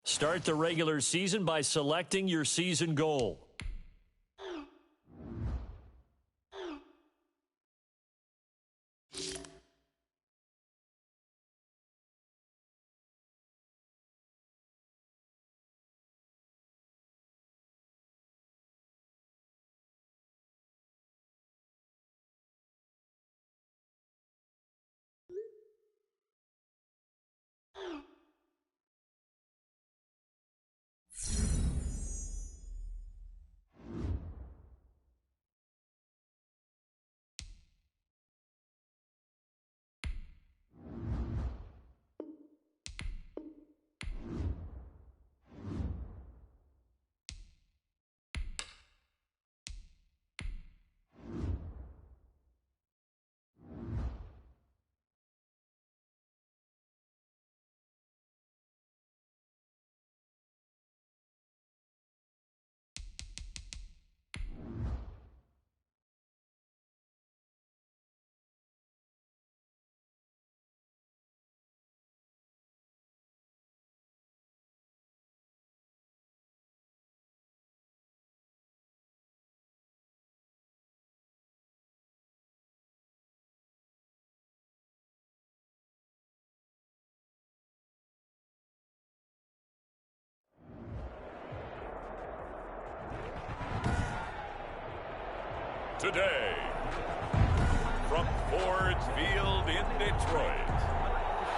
Start the regular season by selecting your season goal. Today, from Ford Field in Detroit,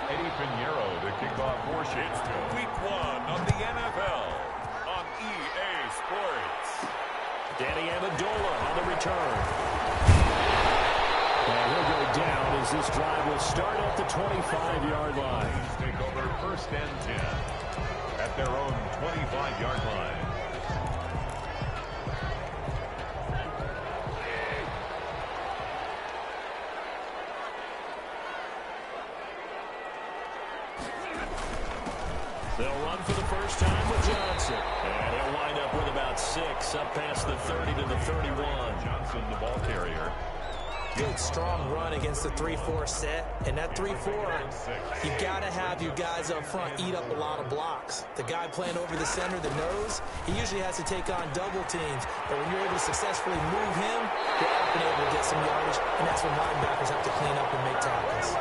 Eddie Pinheiro to kick off worship. It's week 1 of the NFL on EA Sports. Danny Amendola on the return. And he'll go down as this drive will start at the 25-yard line. Take over 1st and 10 at their own 25-yard line. They'll run for the first time with Johnson. And he'll wind up with about 6 up past the 30 to the 31. Johnson, the ball carrier. Good, strong run against the 3-4 set. And that 3-4, you got to have your guys up front eat up a lot of blocks. The guy playing over the center, the nose, he usually has to take on double teams. But when you're able to successfully move him, you're often able to get some yardage. And that's when linebackers have to clean up and make tackles.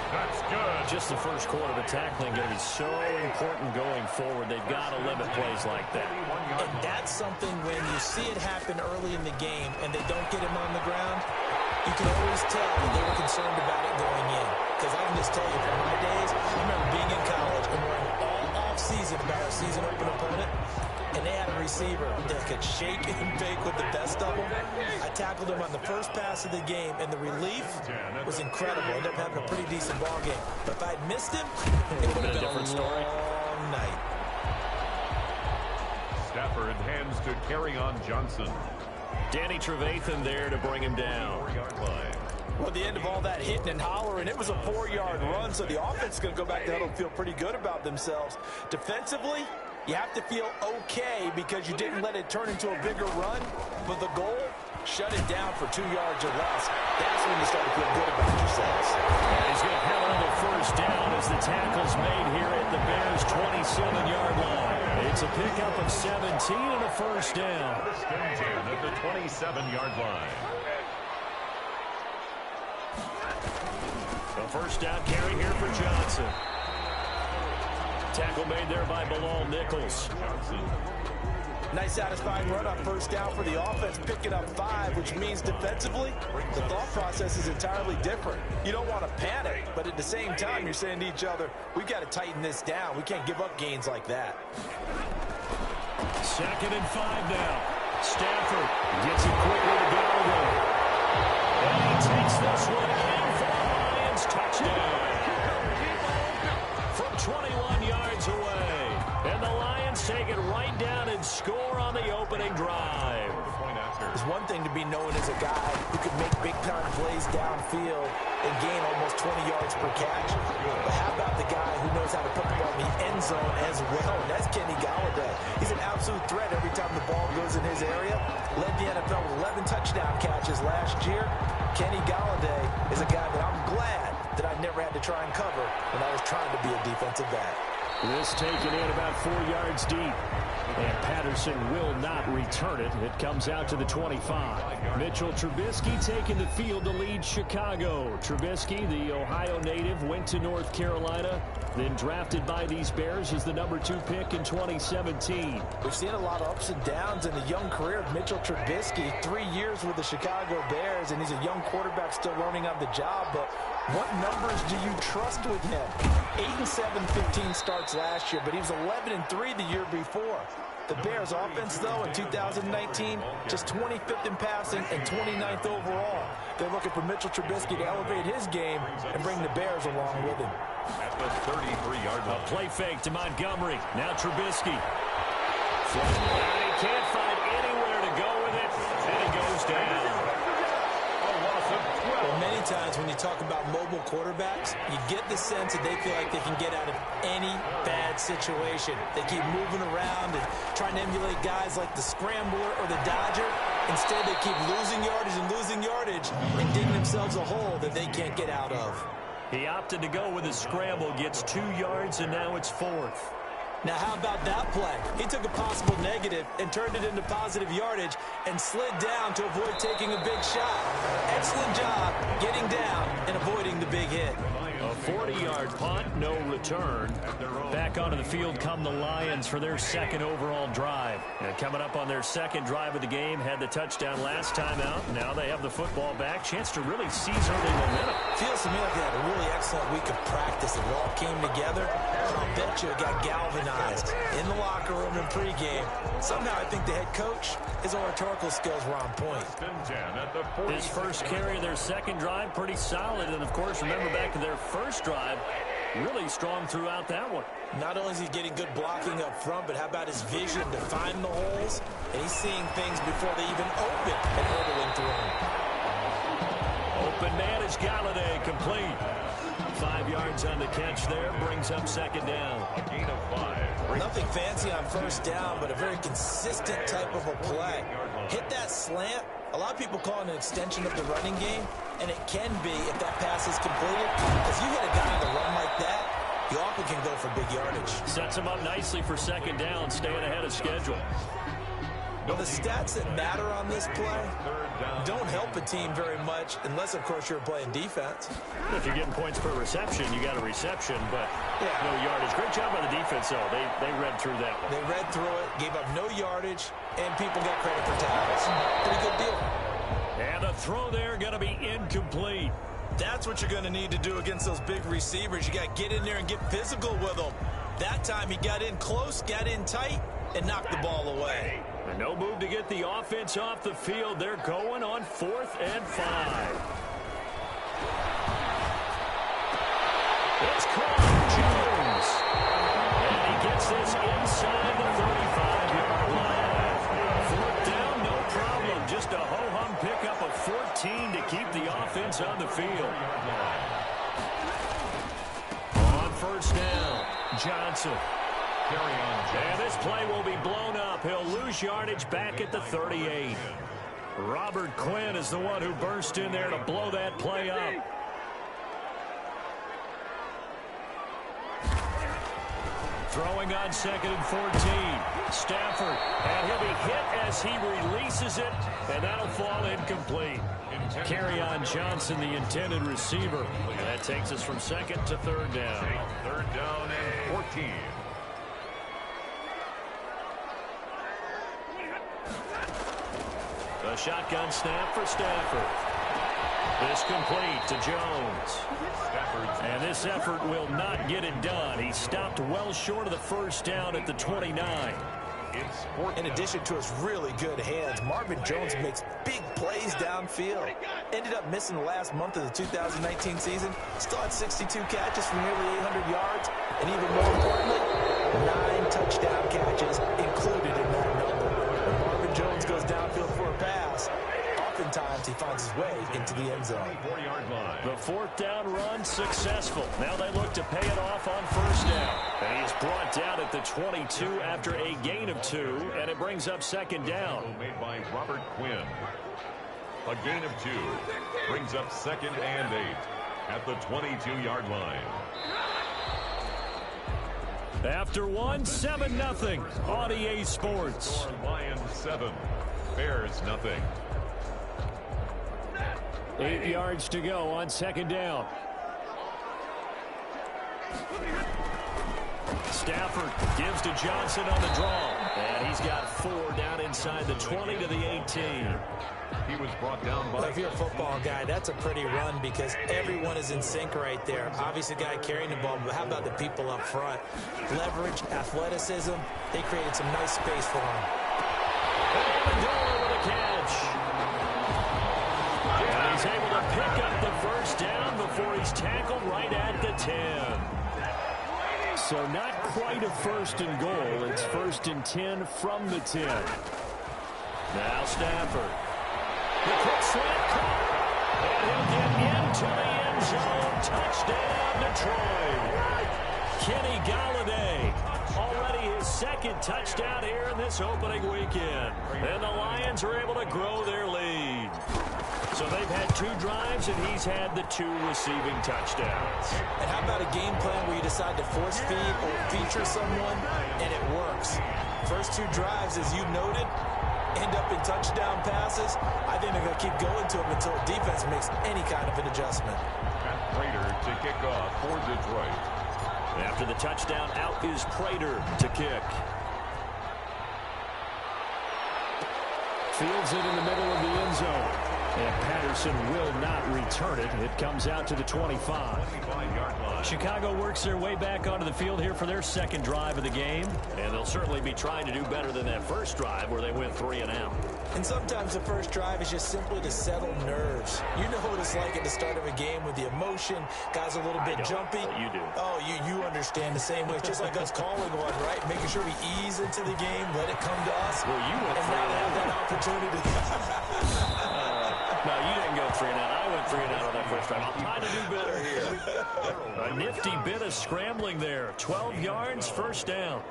That's good. Just the first quarter, the tackling going to be so important going forward. They've got to limit plays like that. And that's something when you see it happen early in the game and they don't get him on the ground, you can always tell that they were concerned about it going in. Because I can just tell you from my days, I remember being in college and worrying all off-season about our season open opponent. And they had a receiver that could shake and bake with the best of them. I tackled him on the first pass of the game, and the relief was incredible. I ended up having a pretty decent ball game. But if I'd missed him, it would have been a different story. Long night. Stafford hands to Kerryon Johnson. Danny Trevathan there to bring him down. 4-yard line. Well, the end of all that hitting and hollering, it was a 4-yard run, so the offense is going to go back to huddle and feel pretty good about themselves. Defensively, you have to feel okay because you didn't let it turn into a bigger run, but the goal, shut it down for 2 yards or less. That's when you start to feel good about yourselves. And he's going to have another first down as the tackle's made here at the Bears' 27-yard line. It's a pickup of 17 and a first down. At the 27-yard line. A first down carry here for Johnson. Tackle made there by Bilal Nichols. Nice satisfying run on first down for the offense, picking up 5, which means defensively, the thought process is entirely different. You don't want to panic, but at the same time, you're saying to each other, we've got to tighten this down. We can't give up gains like that. 2nd and 5 now. Stafford gets it quickly to Gallagher. And he takes this one in for the Lions. Touchdown. From 21 yards away. And the Lions take it right down and score on the opening drive. It's one thing to be known as a guy who can make big-time plays downfield and gain almost 20 yards per catch. But how about the guy who knows how to put the ball in the end zone as well? And that's Kenny Galladay. He's an absolute threat every time the ball goes in his area. Led the NFL with 11 touchdown catches last year. Kenny Galladay is a guy that I'm glad that I never had to try and cover when I was trying to be a defensive back. This taken in about 4 yards deep. And Patterson will not return it. It comes out to the 25. Mitchell Trubisky taking the field to lead Chicago. Trubisky, the Ohio native, went to North Carolina, then drafted by these Bears as the #2 pick in 2017. We've seen a lot of ups and downs in the young career of Mitchell Trubisky. 3 years with the Chicago Bears, and he's a young quarterback still learning on the job. But what numbers do you trust with him? 8-7, 15 starts last year, but he was 11-3 the year before. The Bears offense, though, in 2019, just 25th in passing and 29th overall. They're looking for Mitchell Trubisky to elevate his game and bring the Bears along with him. At the 33-yard line. A play fake to Montgomery. Now Trubisky. And he can't find anywhere to go with it, and he goes down. Well, many times when you talk about mobile quarterbacks, you get the sense that they feel like they can get out of any bad situation. They keep moving around and trying to emulate guys like the Scrambler or the Dodger. Instead, they keep losing yardage and digging themselves a hole that they can't get out of. He opted to go with his scramble, gets 2 yards, and now it's 4th. Now, how about that play? He took a possible negative and turned it into positive yardage and slid down to avoid taking a big shot. Excellent job getting down and avoiding the big hit. A 40-yard punt, no return. Back onto the field come the Lions for their second overall drive. And coming up on their second drive of the game, had the touchdown last time out. Now they have the football back. Chance to really seize early momentum. Feels to me like they had a really excellent week of practice. It all came together. I'll bet you it got galvanized in the locker room in pregame. Somehow I think the head coach, his oratorical skills were on point. His first carry of their second drive, pretty solid. And, of course, remember back to their first drive, really strong throughout that one. Not only is he getting good blocking up front, but how about his vision to find the holes? And he's seeing things before they even open and hurdling through them. Open man is Galladay, complete. 5 yards on the catch there, brings up second down. A gain of 5. Nothing fancy on first down, but a very consistent type of a play. Hit that slant. A lot of people call it an extension of the running game, and it can be if that pass is completed. If you hit a guy on the run like that, you often can go for big yardage. Sets him up nicely for second down, staying ahead of schedule. Well, the stats that matter on this play don't help a team very much unless, of course, you're playing defense. If you're getting points per reception, you got a reception, but no yardage. Great job by the defense, though. They read through that one. They read through it, gave up no yardage, and people got credit for tackles. Pretty good deal. And a throw there going to be incomplete. That's what you're going to need to do against those big receivers. You got to get in there and get physical with them. That time he got in close, got in tight, and knocked the ball away. And no move to get the offense off the field. They're going on 4th and 5. It's caught. Jones. And he gets this inside the 35-yard line. 4th down, no problem. Just a ho-hum pickup of 14 to keep the offense on the field. On first down, Johnson. And this play will be blown up. He'll lose yardage back at the 38. Robert Quinn is the one who burst in there to blow that play up. Throwing on 2nd and 14. Stafford. And he'll be hit as he releases it. And that'll fall incomplete. Kerryon Johnson, the intended receiver. And that takes us from 2nd to 3rd down. 3rd down and 14. A shotgun snap for Stafford. This complete to Jones. And this effort will not get it done. He stopped well short of the first down at the 29. In addition to his really good hands, Marvin Jones makes big plays downfield. Ended up missing the last month of the 2019 season. Still had 62 catches for nearly 800 yards. And even more importantly, 9 touchdown catches included in that number. When Marvin Jones goes downfield for a pass, oftentimes he finds his way into the end zone. The 4th down run successful. Now they look to pay it off on first down. And he's brought down at the 22 after a gain of 2, and it brings up second down. Made by Robert Quinn. A gain of 2 brings up 2nd and 8. at the 22-yard line. After one, 7-0 on EA Sports. Lions 7, Bears nothing. 8 yards to go on second down. Stafford gives to Johnson on the draw. And he's got 4 down inside the 20 to the 18. He was brought down by... If you're a football guy, that's a pretty run because everyone is in sync right there. Obviously, the guy carrying the ball, but how about the people up front? Leverage, athleticism, they created some nice space for him. Amendola with a catch. And he's able to pick up the first down before he's tackled right at the 10. So not quite a first and goal. It's 1st and 10 from the 10. Now Stafford. The quick slant caught. And he'll get into the end zone. Touchdown, Detroit. Kenny Golladay. Already his 2nd touchdown here in this opening weekend. And the Lions are able to grow their lead. So they've had 2 drives, and he's had the 2 receiving touchdowns. And how about a game plan where you decide to force feed or feature someone, and it works? First 2 drives, as you noted, end up in touchdown passes. I think they're going to keep going to them until defense makes any kind of an adjustment. Prater to kick off for Detroit. After the touchdown, out is Prater to kick. Fields it in the middle of the end zone. And Patterson will not return it. It comes out to the 25. Chicago works their way back onto the field here for their 2nd drive of the game. And they'll certainly be trying to do better than that first drive where they went 3 and out. And sometimes the first drive is just simply to settle nerves. You know what it's like at the start of a game with the emotion. Guys a little bit jumpy. You do. Oh, you understand the same way. It's just like us calling one, right? Making sure we ease into the game, let it come to us. Well, you went and now have that opportunity. No, you didn't go 3 and out. I went 3 and out on that first drive. I'll try to do better here. A nifty bit of scrambling there. 12 yards, first down.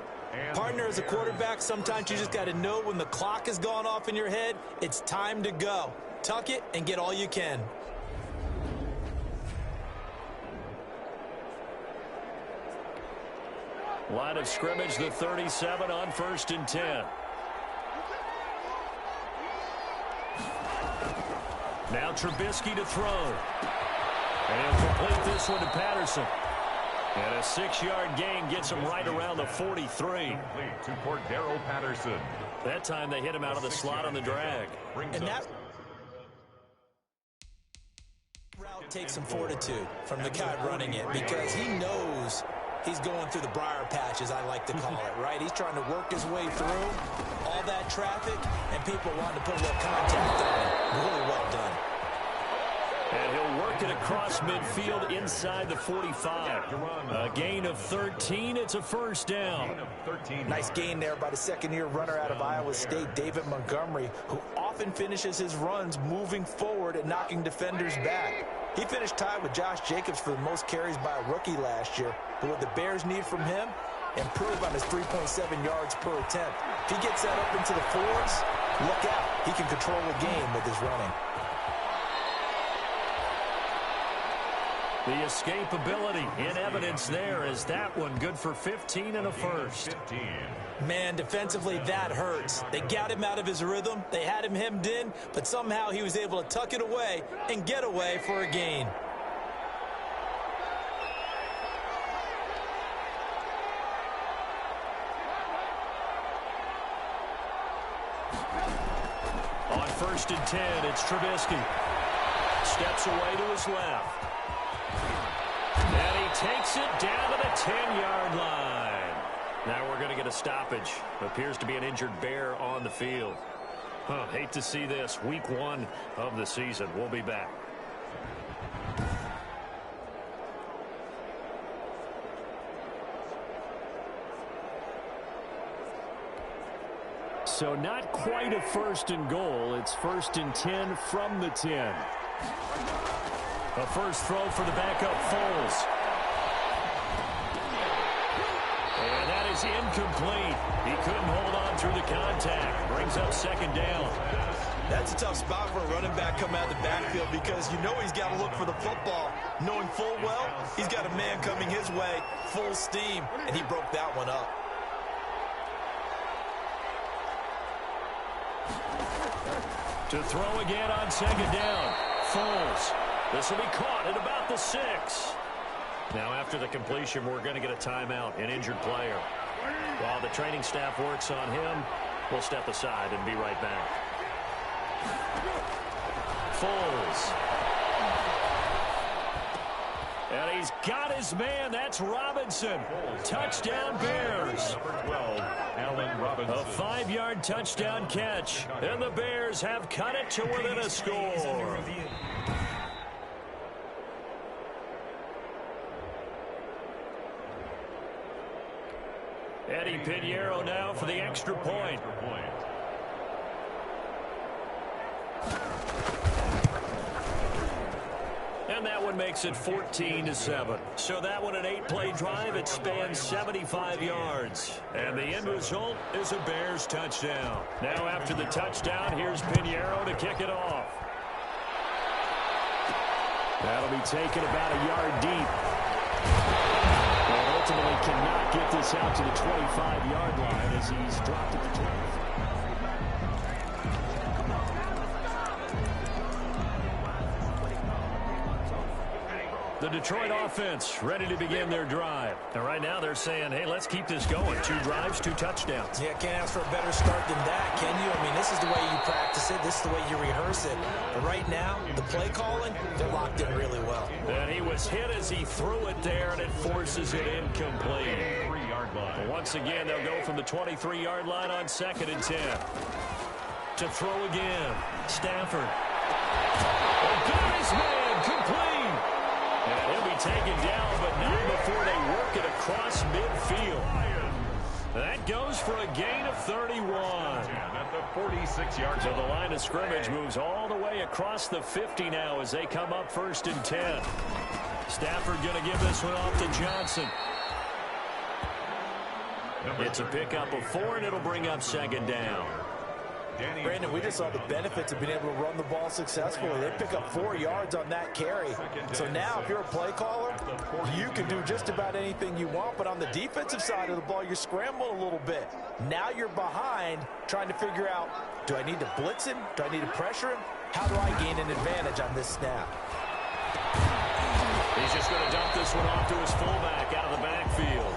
Partner, as a quarterback, sometimes you just got to know when the clock has gone off in your head, it's time to go. Tuck it and get all you can. Line of scrimmage, the 37 on 1st and 10. Now Trubisky to throw. And he'll complete this one to Patterson. And a 6-yard gain gets him right around the 43. To Cordero Patterson. That time they hit him out of the slot on the drag. And that route takes some fortitude from the guy running it because he knows he's going through the briar patch, as I like to call it, right? He's trying to work his way through all that traffic, and people want to put a little contact on him. Really well done. And he'll work it across midfield inside the 45. A gain of 13. It's a first down. Nice gain there by the 2nd-year runner out of Iowa State, David Montgomery, who often finishes his runs moving forward and knocking defenders back. He finished tied with Josh Jacobs for the most carries by a rookie last year. But what the Bears need from him, improve on his 3.7 yards per attempt. If he gets that up into the 4s, look out. He can control the game with his running. The escapability in evidence there is that one good for 15 and a first. Man, defensively, that hurts. They got him out of his rhythm. They had him hemmed in, but somehow he was able to tuck it away and get away for a gain. On 1st and 10, it's Trubisky. Steps away to his left. And he takes it down to the 10-yard line. Now we're going to get a stoppage. Appears to be an injured Bear on the field. Hate to see this. Week 1 of the season. We'll be back. So not quite a first and goal. It's 1st and 10 from the 10. A first throw for the backup Foles. And that is incomplete. He couldn't hold on through the contact. Brings up 2nd down. That's a tough spot for a running back coming out of the backfield because you know he's got to look for the football. knowing full well he's got a man coming his way, full steam, and he broke that one up. To throw again on second down. Foles. This will be caught at about the 6. Now after the completion, we're going to get a timeout, an injured player. While the training staff works on him, we'll step aside and be right back. Foles. And he's got his man. That's Robinson. Touchdown, Bears. Number 12, Allen Robinson. A 5-yard touchdown catch. And the Bears have cut it to within a score. Eddie Pinheiro now for the extra point. And that one makes it 14-7. So that one, an 8-play drive. It spans 75 yards. And the end result is a Bears touchdown. Now after the touchdown, here's Pinheiro to kick it off. That'll be taken about a yard deep. And ultimately cannot get this out to the 25-yard line as he's dropped at the 25. The Detroit offense ready to begin their drive. And right now they're saying, hey, let's keep this going. 2 drives, 2 touchdowns. Yeah, can't ask for a better start than that, can you? I mean, this is the way you practice it. This is the way you rehearse it. But right now, the play calling, they're locked in really well. And he was hit as he threw it there, and it forces it incomplete. 3-yard line. Once again, they'll go from the 23-yard line on 2nd and 10. To throw again, Stafford. Got his man, complete. And he'll be taken down, but not before they work it across midfield. That goes for a gain of 31. At the 46-yard So the line of scrimmage moves all the way across the 50 now as they come up 1st and 10. Stafford going to give this one off to Johnson. It's a pickup of 4, and it'll bring up 2nd down. Brandon, we just saw the benefits of being able to run the ball successfully. They pick up 4 yards on that carry. So now if you're a play caller, you can do just about anything you want. But on the defensive side of the ball, you're scrambling a little bit. Now you're behind trying to figure out, do I need to blitz him? Do I need to pressure him? How do I gain an advantage on this snap? He's just going to dump this one off to his fullback out of the backfield.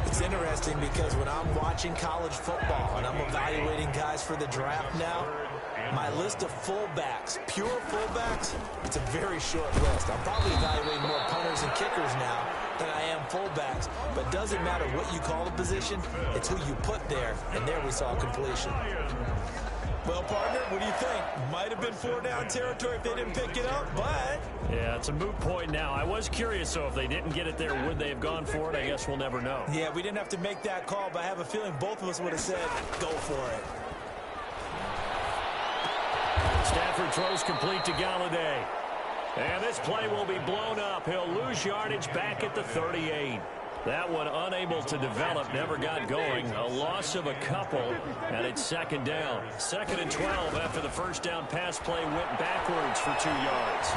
It's interesting because when I'm watching college football and I'm evaluating guys for the draft now, my list of fullbacks, pure fullbacks, it's a very short list. I'm probably evaluating more punters and kickers now than I am fullbacks. But it doesn't matter what you call the position, it's who you put there, and there we saw completion. Well, partner, what do you think? Might have been 4-down territory if they didn't pick it up, but... Yeah, it's a moot point now. I was curious, so if they didn't get it there, would they have gone for it? I guess we'll never know. Yeah, we didn't have to make that call, but I have a feeling both of us would have said, go for it. Stafford throws complete to Galladay. And this play will be blown up. He'll lose yardage back at the 38. That one unable to develop, never got going. A loss of a couple, and it's 2nd down. 2nd and 12 after the first down pass play went backwards for 2 yards.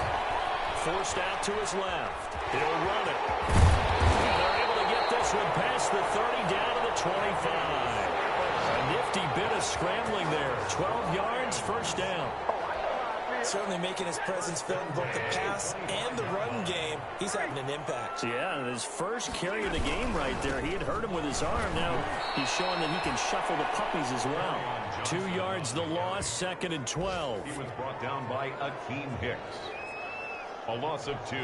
Forced out to his left. He'll run it. And they're able to get this one past the 30 down to the 25. A nifty bit of scrambling there. 12 yards, first down. Certainly making his presence felt in both the pass and the run game. He's having an impact. Yeah, and his first carry of the game right there. He had hurt him with his arm. Now he's showing that he can shuffle the puppies as well. 2 yards the loss, 2nd and 12. He was brought down by Akeem Hicks. A loss of 2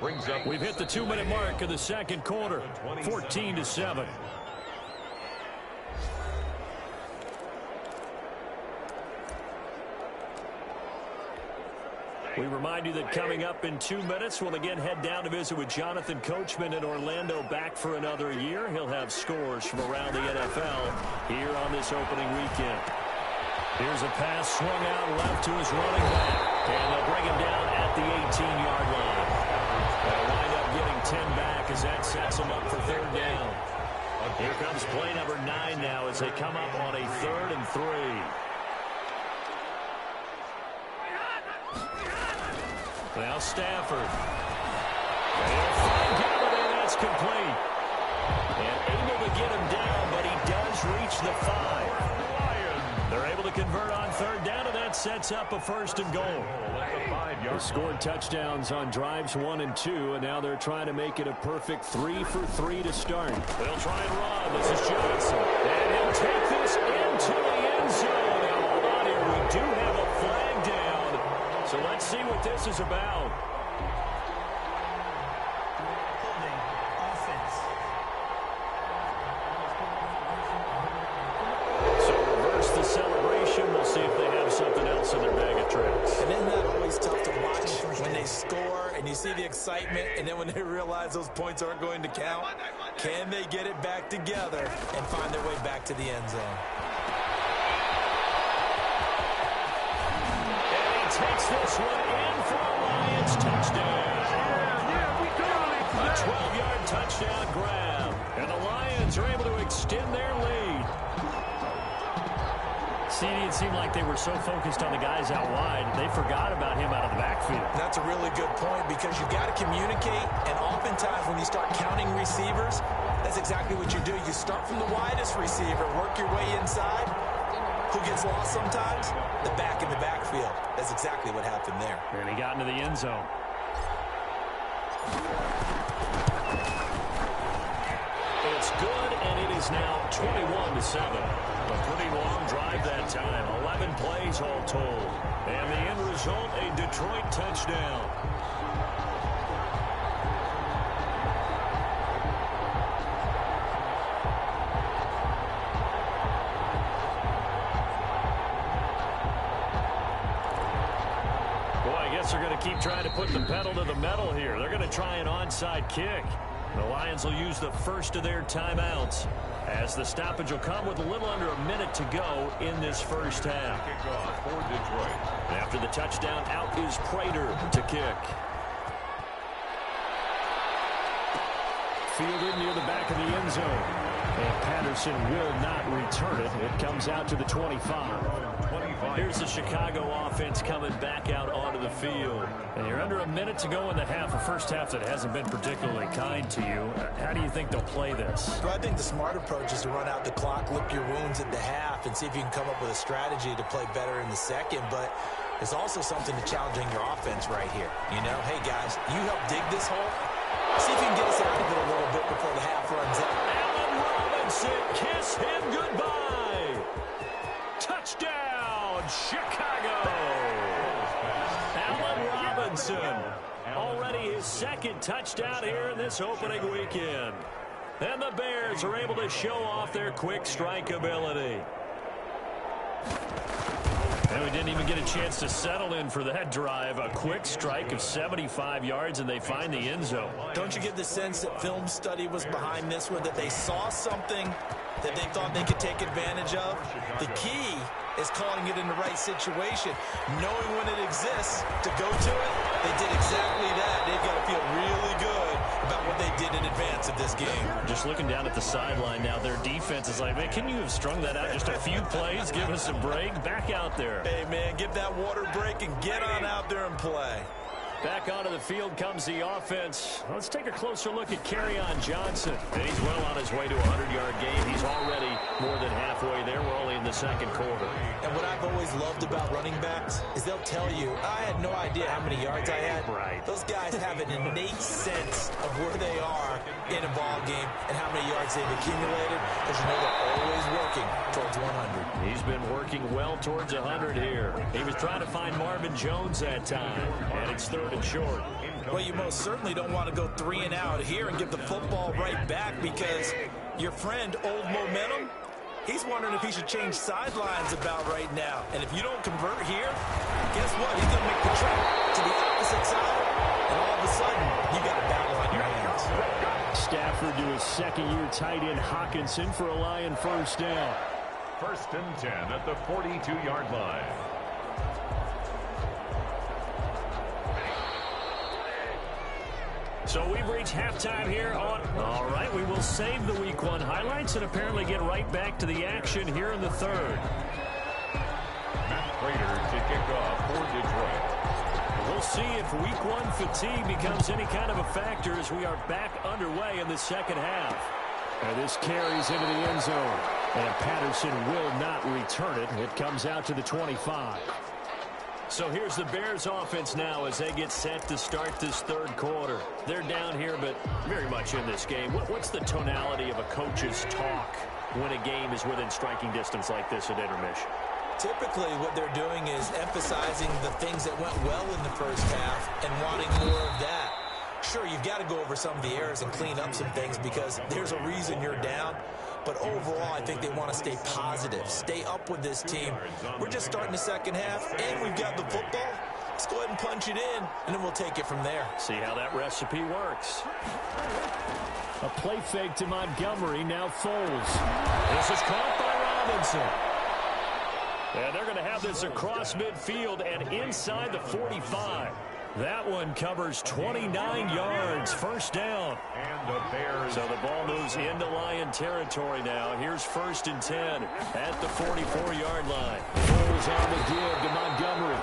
brings up... We've hit the 2-minute mark of the 2nd quarter. 14-7. We remind you that coming up in 2 minutes, we'll again head down to visit with Jonathan Coachman in Orlando, back for another year. He'll have scores from around the NFL here on this opening weekend. Here's a pass swung out left to his running back, and they'll bring him down at the 18-yard line. They'll wind up getting 10 back as that sets him up for 3rd down. Here comes play number 9 now as they come up on a 3rd and 3. Now Stafford. They'll find Galladay. That's complete. And able to get him down, but he does reach the 5. They're able to convert on third down, and that sets up a 1st and goal. They scored touchdowns on drives 1 and 2, and now they're trying to make it a perfect 3 for 3 to start. They'll try and run. This is Johnson. And he'll take this into the end zone. Now, hold on here. We do have a flag down. So let's see what this is about. We'll see if they have something else in their bag of tricks. And isn't that always tough to watch when they score and you see the excitement, and then when they realize those points aren't going to count? Can they get it back together and find their way back to the end zone? And he takes this one in for a Lions touchdown. A 12-yard touchdown grab. And the Lions are able to extend their lead. See, it seemed like they were so focused on the guys out wide, they forgot about him out of the backfield. That's a really good point, because you've got to communicate, and oftentimes when you start counting receivers, that's exactly what you do. You start from the widest receiver, work your way inside. Who gets lost sometimes? The back in the backfield. That's exactly what happened there. And he got into the end zone. It's good, and it is now 21-7. A pretty long drive that time. 11 plays all told. And the end result, a Detroit touchdown. Boy, I guess they're going to keep trying to put the pedal to the metal here. They're going to try an onside kick. The Lions will use the first of their timeouts, as the stoppage will come with a little under a minute to go in this first half. After the touchdown, out is Prater to kick. Fielded near the back of the end zone. And Patterson will not return it. It comes out to the 25. Here's the Chicago offense coming back out onto the field. And you're under a minute to go in the half, a first half that hasn't been particularly kind to you. How do you think they'll play this? Well, I think the smart approach is to run out the clock, lick your wounds at the half, and see if you can come up with a strategy to play better in the second. But there's also something to challenging your offense right here. You know, hey, guys, you help dig this hole. See if you can get us out of it a little bit before the half runs out. Allen Robinson, kiss him goodbye. Touchdown, Chicago. Allen Robinson, already his second touchdown here in this opening weekend. And the Bears are able to show off their quick strike ability. And we didn't even get a chance to settle in for that drive. A quick strike of 75 yards, and they find the end zone. Don't you get the sense that film study was behind this one, that they saw something that they thought they could take advantage of? The key is calling it in the right situation, knowing when it exists to go to it. They did exactly that. They've got to feel really good about what they did in advance of this game. Just looking down at the sideline now, their defense is like, man, can you have strung that out just a few plays? Give us a break. Back out there. Hey, man, give that water break and get on out there and play. Back onto the field comes the offense. Let's take a closer look at Kerryon Johnson. And he's well on his way to a 100-yard game. He's already more than halfway there. We're only in the second quarter. And what I've always loved about running backs is they'll tell you, I had no idea how many yards I had. Right. Those guys have an innate sense of where they are in a ball game and how many yards they've accumulated, because you know they're always working towards 100. He's been working well towards 100 here. He was trying to find Marvin Jones that time, and it's third and short. Well, you most certainly don't want to go 3 and out here and give the football right back, because your friend, Old Momentum, he's wondering if he should change sidelines about right now. And if you don't convert here, guess what? He's going to make the trip to the opposite side, and all of a sudden, you got a battle on your hands. Stafford to his second-year tight end Hawkinson for a Lion first down. 1st and 10 at the 42-yard line. So we've reached halftime here on... All right, we will save the Week 1 highlights and apparently get right back to the action here in the third. Matt Prater to kick off for Detroit. We'll see if week one fatigue becomes any kind of a factor as we are back underway in the second half. And this carries into the end zone. And Patterson will not return it. It comes out to the 25. So here's the Bears offense now as they get set to start this third quarter. They're down here, but very much in this game. What's the tonality of a coach's talk when a game is within striking distance like this at intermission? Typically, what they're doing is emphasizing the things that went well in the first half and wanting more of that. Sure, you've got to go over some of the errors and clean up some things because there's a reason you're down. But overall, I think they want to stay positive, stay up with this team. We're just starting the second half, and we've got the football. Let's go ahead and punch it in, and then we'll take it from there. See how that recipe works. A play fake to Montgomery, now Foles. This is caught by Robinson. And they're going to have this across midfield and inside the 45. That one covers 29 yards, first down. And the Bears. So the ball moves into Lion territory now. Here's 1st and 10 at the 44-yard line. Foles on the give to Montgomery.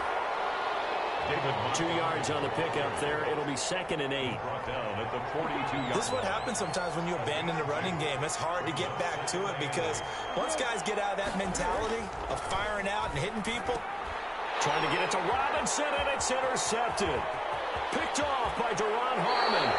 2 yards on the pickup there. It'll be 2nd and 8. Brought down at the 42-yard. This is what happens sometimes when you abandon the running game. It's hard to get back to it because once guys get out of that mentality of firing out and hitting people, trying to get it to Robinson, and it's intercepted. Picked off by Duron Harmon.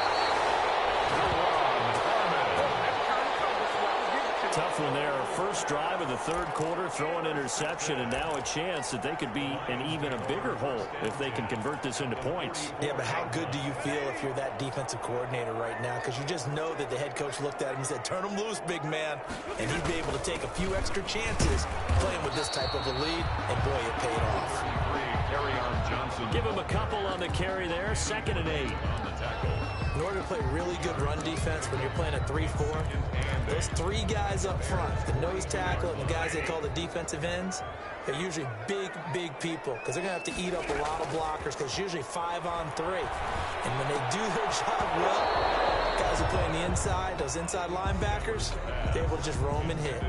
Tough one there. First drive of the third quarter, throw an interception, and now a chance that they could be in even a bigger hole if they can convert this into points. Yeah, but how good do you feel if you're that defensive coordinator right now? Because you just know that the head coach looked at him and said, turn him loose, big man. And he'd be able to take a few extra chances playing with this type of a lead, and boy, it paid off. Give him a couple on the carry there, 2nd and 8. In order to play really good run defense when you're playing a 3-4, those 3 guys up front, the nose tackle and the guys they call the defensive ends, they're usually big, big people because they're going to have to eat up a lot of blockers because it's usually 5 on 3. And when they do their job well, guys who play on the inside, those inside linebackers, they're able to just roam and hit.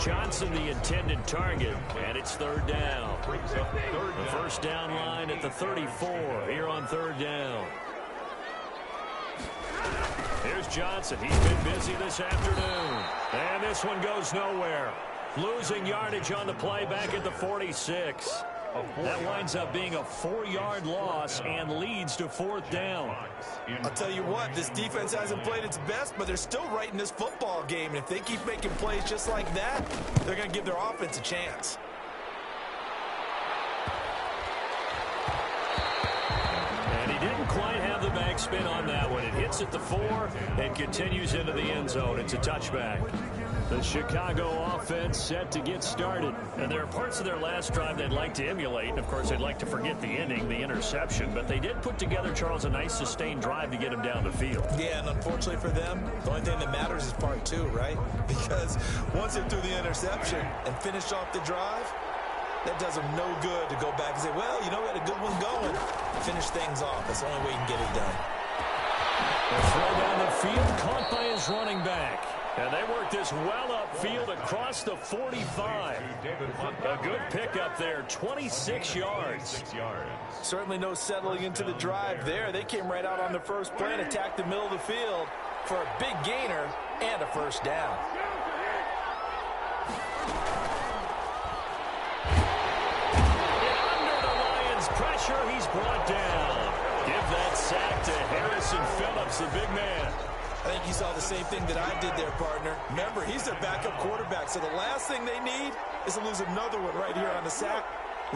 Johnson the intended target, and it's 3rd down. The first down line at the 34 here on 3rd down. Here's Johnson. He's been busy this afternoon. And this one goes nowhere. Losing yardage on the play back at the 46. That winds up being a 4-yard loss and leads to 4th down. I'll tell you what, this defense hasn't played its best, but they're still right in this football game. And if they keep making plays just like that, they're going to give their offense a chance. And he didn't quite have the backspin on that one. It hits at the 4 and continues into the end zone. It's a touchback. The Chicago offense set to get started. And there are parts of their last drive they'd like to emulate. And, of course, they'd like to forget the inning, the interception. But they did put together, Charles, a nice sustained drive to get him down the field. Yeah, and unfortunately for them, the only thing that matters is part 2, right? Because once they threw the interception and finished off the drive, that does them no good to go back and say, well, you know, we had a good one going. Finish things off. That's the only way you can get it done. The throw down the field caught by his running back. And they work this well upfield across the 45. A good pickup there, 26 yards. Certainly no settling into the drive there. They came right out on the first play and attacked the middle of the field for a big gainer and a first down. And under the Lions' pressure, he's brought down. Give that sack to Harrison Phillips, the big man. I think you saw the same thing that I did there, partner. Remember, he's their backup quarterback, so the last thing they need is to lose another one right here on the sack.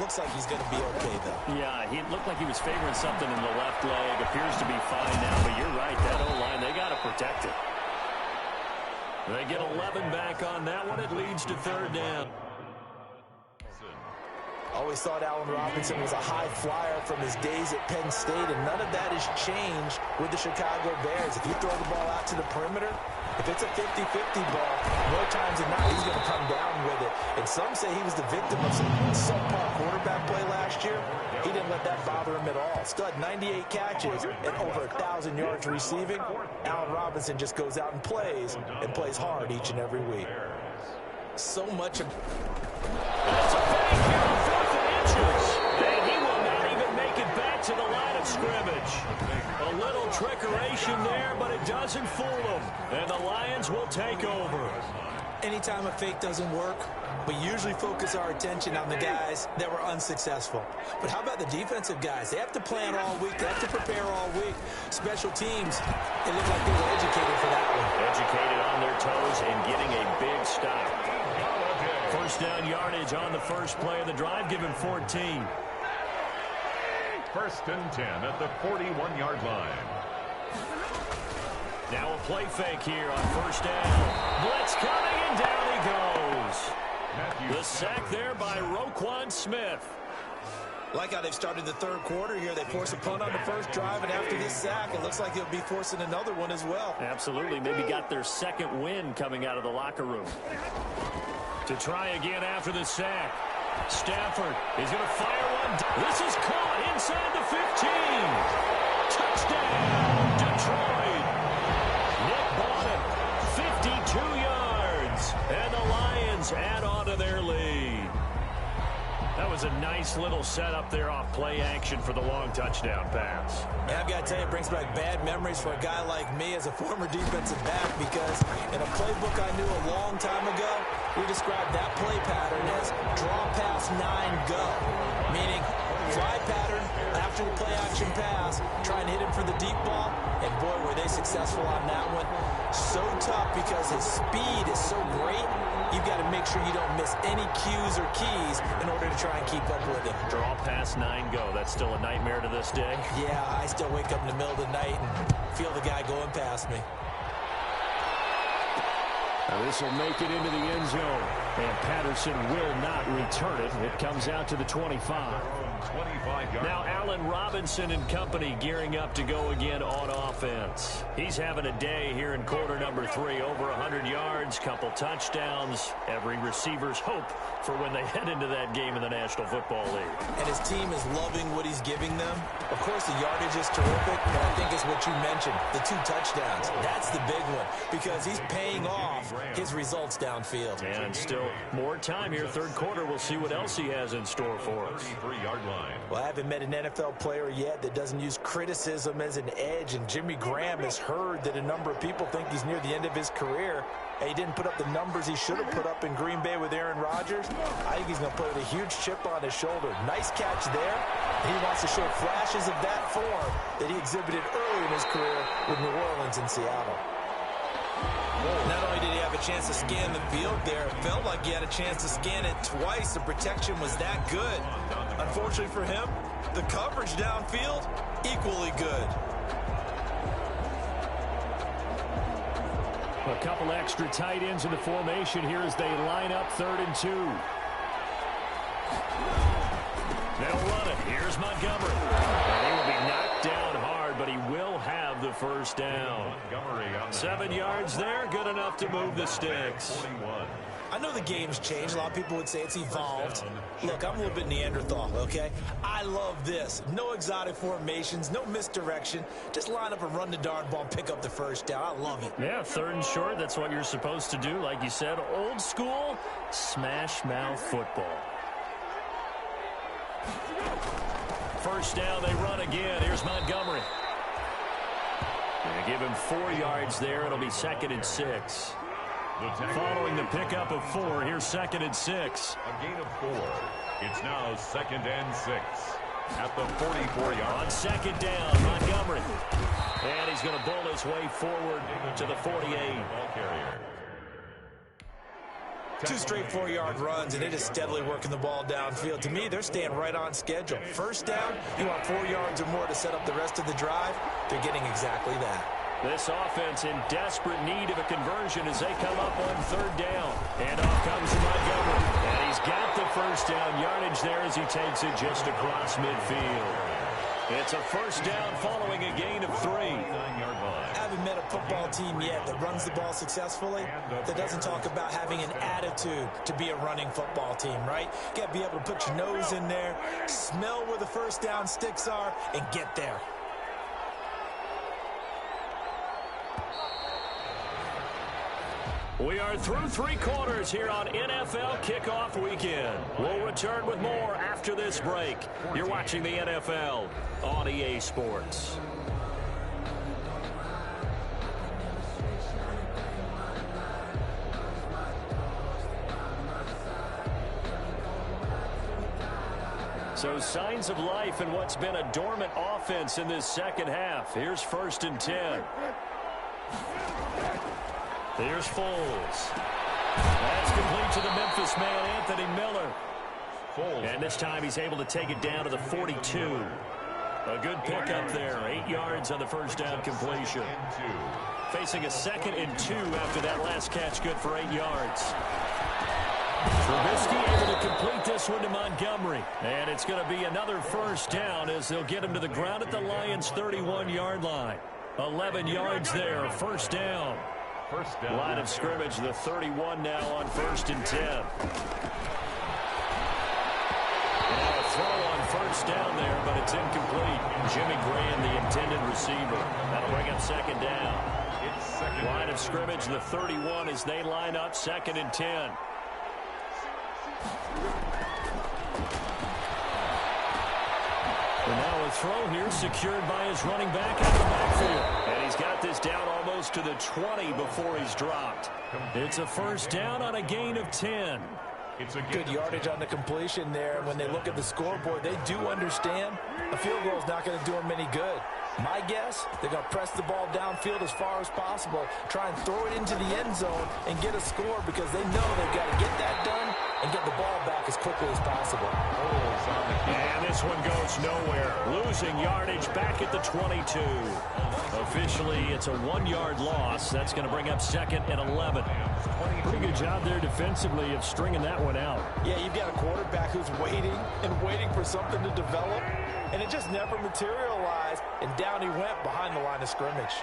Looks like he's going to be okay, though. Yeah, he looked like he was favoring something in the left leg. Appears to be fine now, but you're right. That O-line, they got to protect it. They get 11 back on that one. It leads to 3rd down. Always thought Allen Robinson was a high flyer from his days at Penn State, and none of that has changed with the Chicago Bears. If you throw the ball out to the perimeter, if it's a 50-50 ball, more times than not, he's going to come down with it. And some say he was the victim of some subpar quarterback play last year. He didn't let that bother him at all. Still had 98 catches and over 1,000 yards receiving. Allen Robinson just goes out and plays hard each and every week. So much of... That's a fake here on 4th and inches. And he will not even make it back to the line of scrimmage. A little trickeration there, but it doesn't fool them. And the Lions will take over. Anytime a fake doesn't work, we usually focus our attention on the guys that were unsuccessful. But how about the defensive guys? They have to plan all week. They have to prepare all week. Special teams, it looked like they were educated for that one. Educated on their toes and getting a big stop. First down yardage on the first play of the drive, given 14. First and 10 at the 41-yard line. Now a play fake here on first down. Blitz coming, and down he goes. The sack there by Roquan Smith. Like how they've started the third quarter here. They force a punt on the first drive, and after this sack, it looks like they'll be forcing another one as well. Absolutely. Maybe got their second win coming out of the locker room. To try again after the sack. Stafford is going to fire one. This is caught inside the 15. Touchdown, Detroit. Nick Bonham, 52 yards. And the Lions add on to their lead. That was a nice little setup there off play action for the long touchdown pass. And I've got to tell you, it brings back bad memories for a guy like me as a former defensive back, because in a playbook I knew a long time ago, we described that play pattern as draw pass 9 go, meaning fly pattern after the play action pass, try and hit him for the deep ball, and boy, were they successful on that one. So tough because his speed is so great, you've got to make sure you don't miss any cues or keys in order to try and keep up with him. Draw pass 9 go. That's still a nightmare to this day. Yeah, I still wake up in the middle of the night and feel the guy going past me. Now this will make it into the end zone, and Patterson will not return it. It comes out to the 25. Now Allen Robinson and company gearing up to go again on offense. He's having a day here in quarter number 3. Over 100 yards, couple touchdowns. Every receiver's hope for when they head into that game in the National Football League. And his team is loving what he's giving them. Of course, the yardage is terrific, but I think it's what you mentioned, the 2 touchdowns. That's the big one, because he's paying off his results downfield. And still more time here, third quarter. We'll see what else he has in store for us. 33-yard line. Well, I haven't met an NFL player yet that doesn't use criticism as an edge, and Jimmy Graham has heard that a number of people think he's near the end of his career. He didn't put up the numbers he should have put up in Green Bay with Aaron Rodgers. I think he's going to put a huge chip on his shoulder. Nice catch there. He wants to show flashes of that form that he exhibited early in his career with New Orleans and Seattle. Not only did he have a chance to scan the field there, it felt like he had a chance to scan it twice. The protection was that good. Unfortunately for him, the coverage downfield, equally good. A couple extra tight ends in the formation here as they line up 3rd and 2. They'll run it. Here's Montgomery. And he will be knocked down hard, but he will have the first down. 7 yards there, good enough to move the sticks. I know the game's changed. A lot of people would say it's evolved. Look, I'm a little bit Neanderthal, okay? I love this. No exotic formations, no misdirection. Just line up and run the darn ball and pick up the first down. I love it. Yeah, 3rd and short, that's what you're supposed to do. Like you said, old school, smash mouth football. First down, they run again. Here's Montgomery. They give him 4 yards there. It'll be 2nd and 6. Following the pickup of 4, here's 2nd and 6. A gain of 4. It's now 2nd and 6 at the 44-yard. On 2nd down, Montgomery. And he's going to bull his way forward to the 48. Ball carrier. 2 straight 4-yard runs, and it is steadily working the ball downfield. To me, they're staying right on schedule. First down, you want 4 yards or more to set up the rest of the drive. They're getting exactly that. This offense in desperate need of a conversion as they come up on 3rd down. And off comes Montgomery. And he's got the first down yardage there as he takes it just across midfield. It's a first down following a gain of 3. I haven't met a football team yet that runs the ball successfully, that doesn't talk about having an attitude to be a running football team, right? You got to be able to put your nose in there, smell where the first down sticks are, and get there. We are through 3 quarters here on NFL Kickoff Weekend. We'll return with more after this break. You're watching the NFL on EA Sports. So signs of life in what's been a dormant offense in this second half. Here's 1st and 10. Here's Foles. That's complete to the Memphis man, Anthony Miller. And this time he's able to take it down to the 42. A good pickup there. 8 yards on the first down completion. Facing a 2nd and 2 after that last catch, good for 8 yards. Trubisky able to complete this one to Montgomery. And it's going to be another first down as they'll get him to the ground at the Lions' 31-yard line. 11 yards there, first down. Line of scrimmage, the 31 now on 1st and 10. Now a throw on first down there, but it's incomplete. Jimmy Graham, the intended receiver. That'll bring up 2nd down. Line of scrimmage, the 31 as they line up 2nd and 10. And now a throw here secured by his running back out of the backfield. And he's got this down almost to the 20 before he's dropped. It's a first down on a gain of 10. It's a good yardage on the completion there. When they look at the scoreboard, they do understand a field goal is not going to do them any good. My guess, they're going to press the ball downfield as far as possible, try and throw it into the end zone and get a score because they know they've got to get that done and get the ball back as quickly as possible. And this one goes nowhere. Losing yardage back at the 22. Officially, it's a 1-yard loss. That's going to bring up 2nd and 11. Pretty good job there defensively of stringing that one out. Yeah, you've got a quarterback who's waiting and waiting for something to develop, and it just never materialized, and down he went behind the line of scrimmage.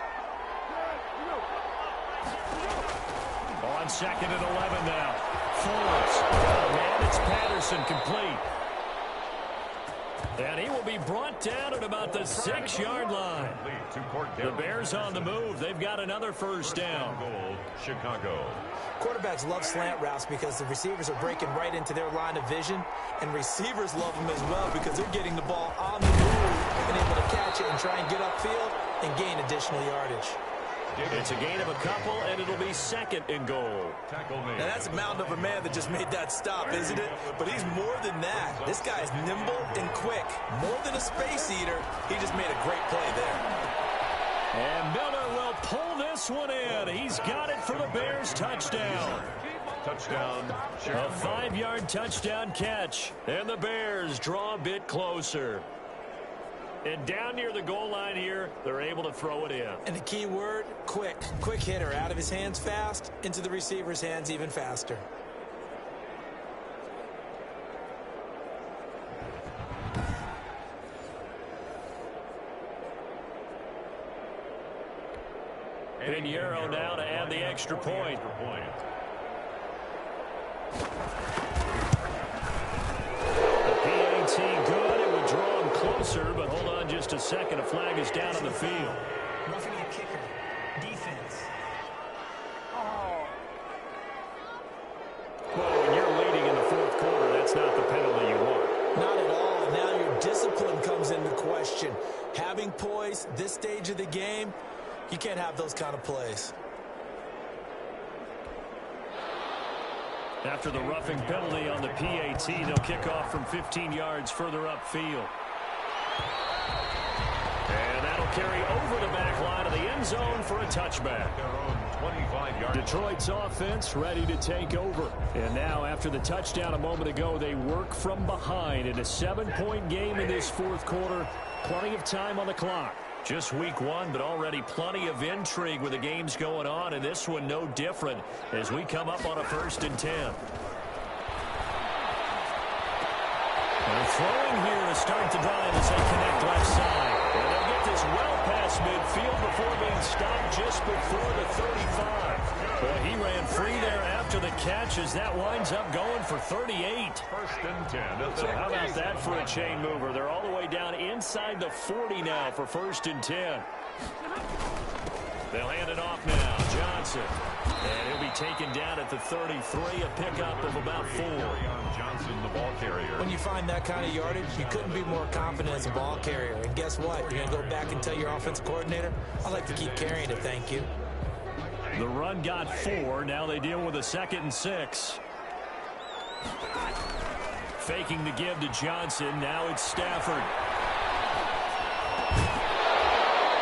On 2nd and 11 now. Foles. Man, it's Patterson complete. And he will be brought down at about the 6-yard line. The Bears on the move. They've got another first down. Chicago. Quarterbacks love slant routes because the receivers are breaking right into their line of vision, and receivers love them as well because they're getting the ball on the move and able to catch it and try and get upfield and gain additional yardage. It's a gain of a couple, and it'll be 2nd and goal. Now, that's a mountain of a man that just made that stop, isn't it? But he's more than that. This guy's nimble and quick. More than a space eater, he just made a great play there. And Miller will pull this one in. He's got it for the Bears touchdown. Touchdown. A 5-yard touchdown catch. And the Bears draw a bit closer. And down near the goal line here, they're able to throw it in. And the key word, quick. Quick hitter. Out of his hands fast, into the receiver's hands even faster. Pinheiro now to add the extra point. The PAT good. It would draw him closer, but hold on just a second. A flag is down on the field. Roughing a kicker. Defense. Well, when you're leading in the 4th quarter, that's not the penalty you want. Not at all. And now your discipline comes into question. Having poise this stage of the game, you can't have those kind of plays. After the roughing penalty on the PAT, they'll kick off from 15 yards further upfield. And that'll carry over the back line of the end zone for a touchback. Detroit's offense ready to take over. And now after the touchdown a moment ago, they work from behind in a 7-point game in this 4th quarter. Plenty of time on the clock. Just week 1, but already plenty of intrigue with the games going on, and this one no different as we come up on a 1st and 10. And throwing here to start the drive as they connect left side. And they'll get this well past midfield before being stopped just before the 35. Well, he ran free there after the catch as that winds up going for 38. 1st and 10. So how about that for a chain mover? They're all the way down inside the 40 now for 1st and 10. They'll hand it off now. Johnson. And he'll be taken down at the 33, a pickup of about 4. Johnson, the ball carrier. When you find that kind of yardage, you couldn't be more confident as a ball carrier. And guess what? You're going to go back and tell your offensive coordinator, I'd like to keep carrying it, thank you. The run got 4. Now they deal with a 2nd and 6. Faking the give to Johnson. Now it's Stafford.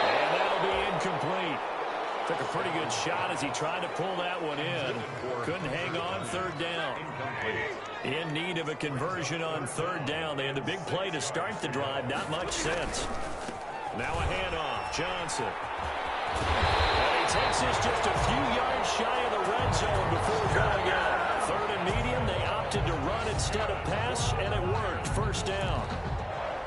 And that'll be incomplete. Took a pretty good shot as he tried to pull that one in. Couldn't hang on 3rd down. In need of a conversion on 3rd down. They had the big play to start the drive. Not much sense. Now a handoff. Johnson. And he takes this just a few yards shy of the red zone before going out. 3rd and medium. They opted to run instead of pass, and it worked. 1st down.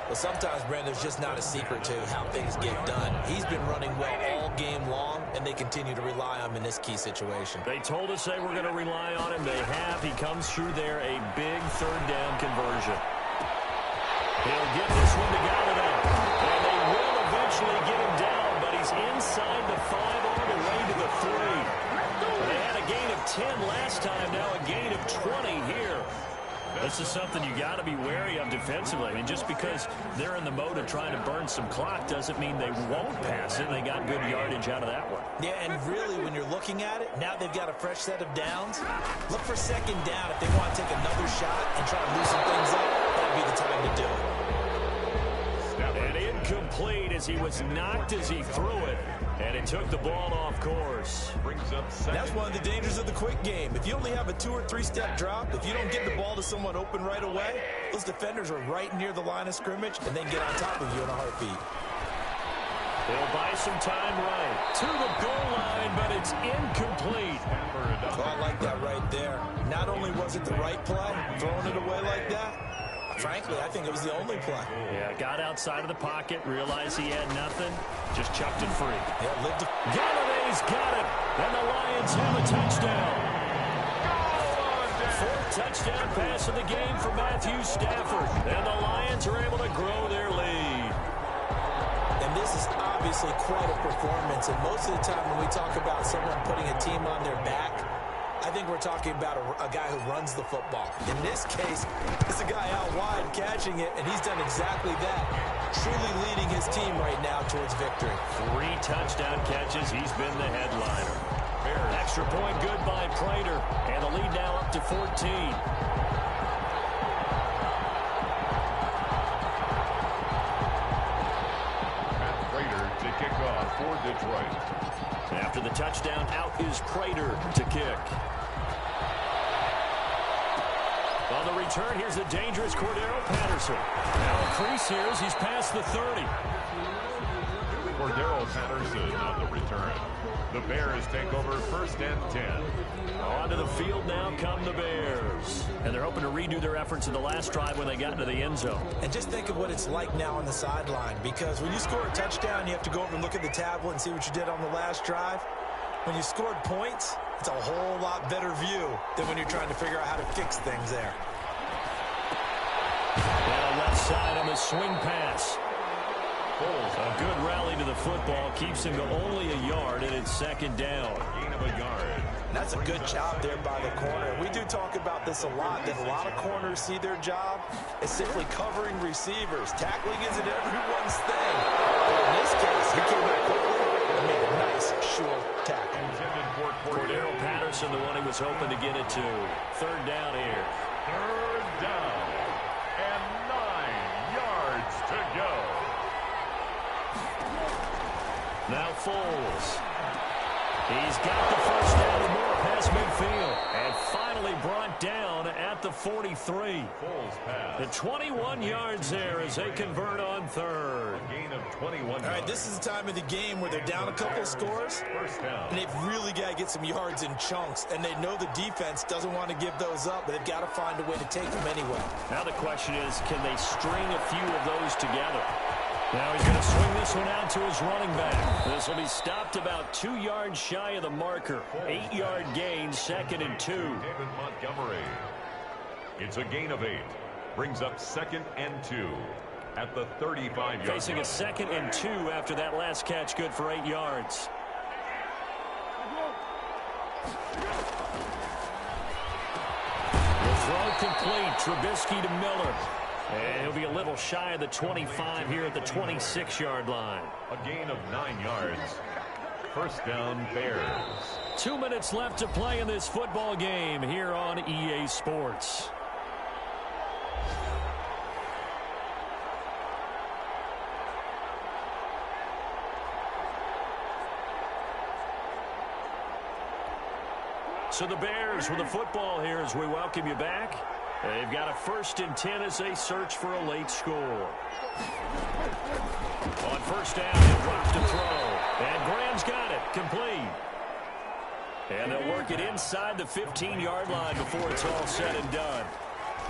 Well, sometimes, Brandon, there's just not a secret to how things get done. He's been running well all game long, and they continue to rely on him in this key situation. They told us they were going to rely on him. They have. He comes through there, a big 3rd down conversion. He'll get this one to Galladay. And they will eventually get him down, but he's inside the 5 all the way to the 3. They had a gain of 10 last time, now a gain of 20 here. This is something you got to be wary of defensively. I mean, just because they're in the mode of trying to burn some clock doesn't mean they won't pass it. They got good yardage out of that one. Yeah, and really, when you're looking at it, now they've got a fresh set of downs. Look for 2nd down if they want to take another shot and try to loosen things up. That'd be the time to do it. And incomplete as he was knocked as he threw it. And it took the ball off course. Brings up 2nd. That's one of the dangers of the quick game. If you only have a 2- or 3-step drop, if you don't get the ball to someone open right away, those defenders are right near the line of scrimmage and then get on top of you in a heartbeat. They'll buy some time right to the goal line, but it's incomplete. Oh, I like that right there. Not only was it the right play, throwing it away like that, frankly, I think it was the only play. Yeah, got outside of the pocket, realized he had nothing, just chucked it free. Yeah, Galladay's got it, and the Lions have a touchdown. 4th touchdown pass of the game for Matthew Stafford, and the Lions are able to grow their lead. And this is obviously quite a performance, and most of the time when we talk about someone putting a team on their back, I think we're talking about a guy who runs the football. In this case, it's a guy out wide catching it, and he's done exactly that, truly leading his team right now towards victory. 3 touchdown catches. He's been the headliner. Extra point good by Prater, and the lead now up to 14. Prater to kick off for Detroit. After the touchdown, out is Prater to kick. On the return, here's the dangerous Cordero Patterson. Now a crease here as he's past the 30. Cordero Patterson on the return. The Bears take over 1st and 10. Onto the field now come the Bears. And they're hoping to redo their efforts in the last drive when they got into the end zone. And just think of what it's like now on the sideline, because when you score a touchdown, you have to go over and look at the tablet and see what you did on the last drive. When you scored points, it's a whole lot better view than when you're trying to figure out how to fix things there. Down left side on the swing pass. A good rally to the football keeps him to only a yard, and it's 2nd down. Gain of a yard. That's a good job there by the corner. We do talk about this a lot, that a lot of corners see their job as simply covering receivers. Tackling isn't everyone's thing. But in this case, he came back quickly and made a nice, sure tackle. Cordero Patterson, the one he was hoping to get it to. 3rd down here. 3rd down. And 9 yards to go. Now Foles. He's got the 1st down and more past midfield. And finally brought down at the 43. Foles pass. The 21 yards there as they convert on 3rd. A gain of 21 All right, this is the time of the game where they're down a couple of scores. 1st down. And they've really got to get some yards in chunks. And they know the defense doesn't want to give those up, but they've got to find a way to take them anyway. Now the question is, can they string a few of those together? Now he's going to swing this one out to his running back. This will be stopped about 2 yards shy of the marker. 8-yard gain, 2nd and 2. David Montgomery. It's a gain of 8. Brings up 2nd and 2 at the 35-yard line. Facing a 2nd and 2 after that last catch, good for 8 yards. throw complete. Trubisky to Miller. And he'll be a little shy of the 25 here at the 26-yard line. A gain of 9 yards. First down, Bears. 2 minutes left to play in this football game here on EA Sports. So the Bears with the football here as we welcome you back. They've got a 1st and 10 as they search for a late score. On first down, he'll drop to throw. And Graham's got it. Complete. And they'll work it inside the 15-yard line before it's all said and done.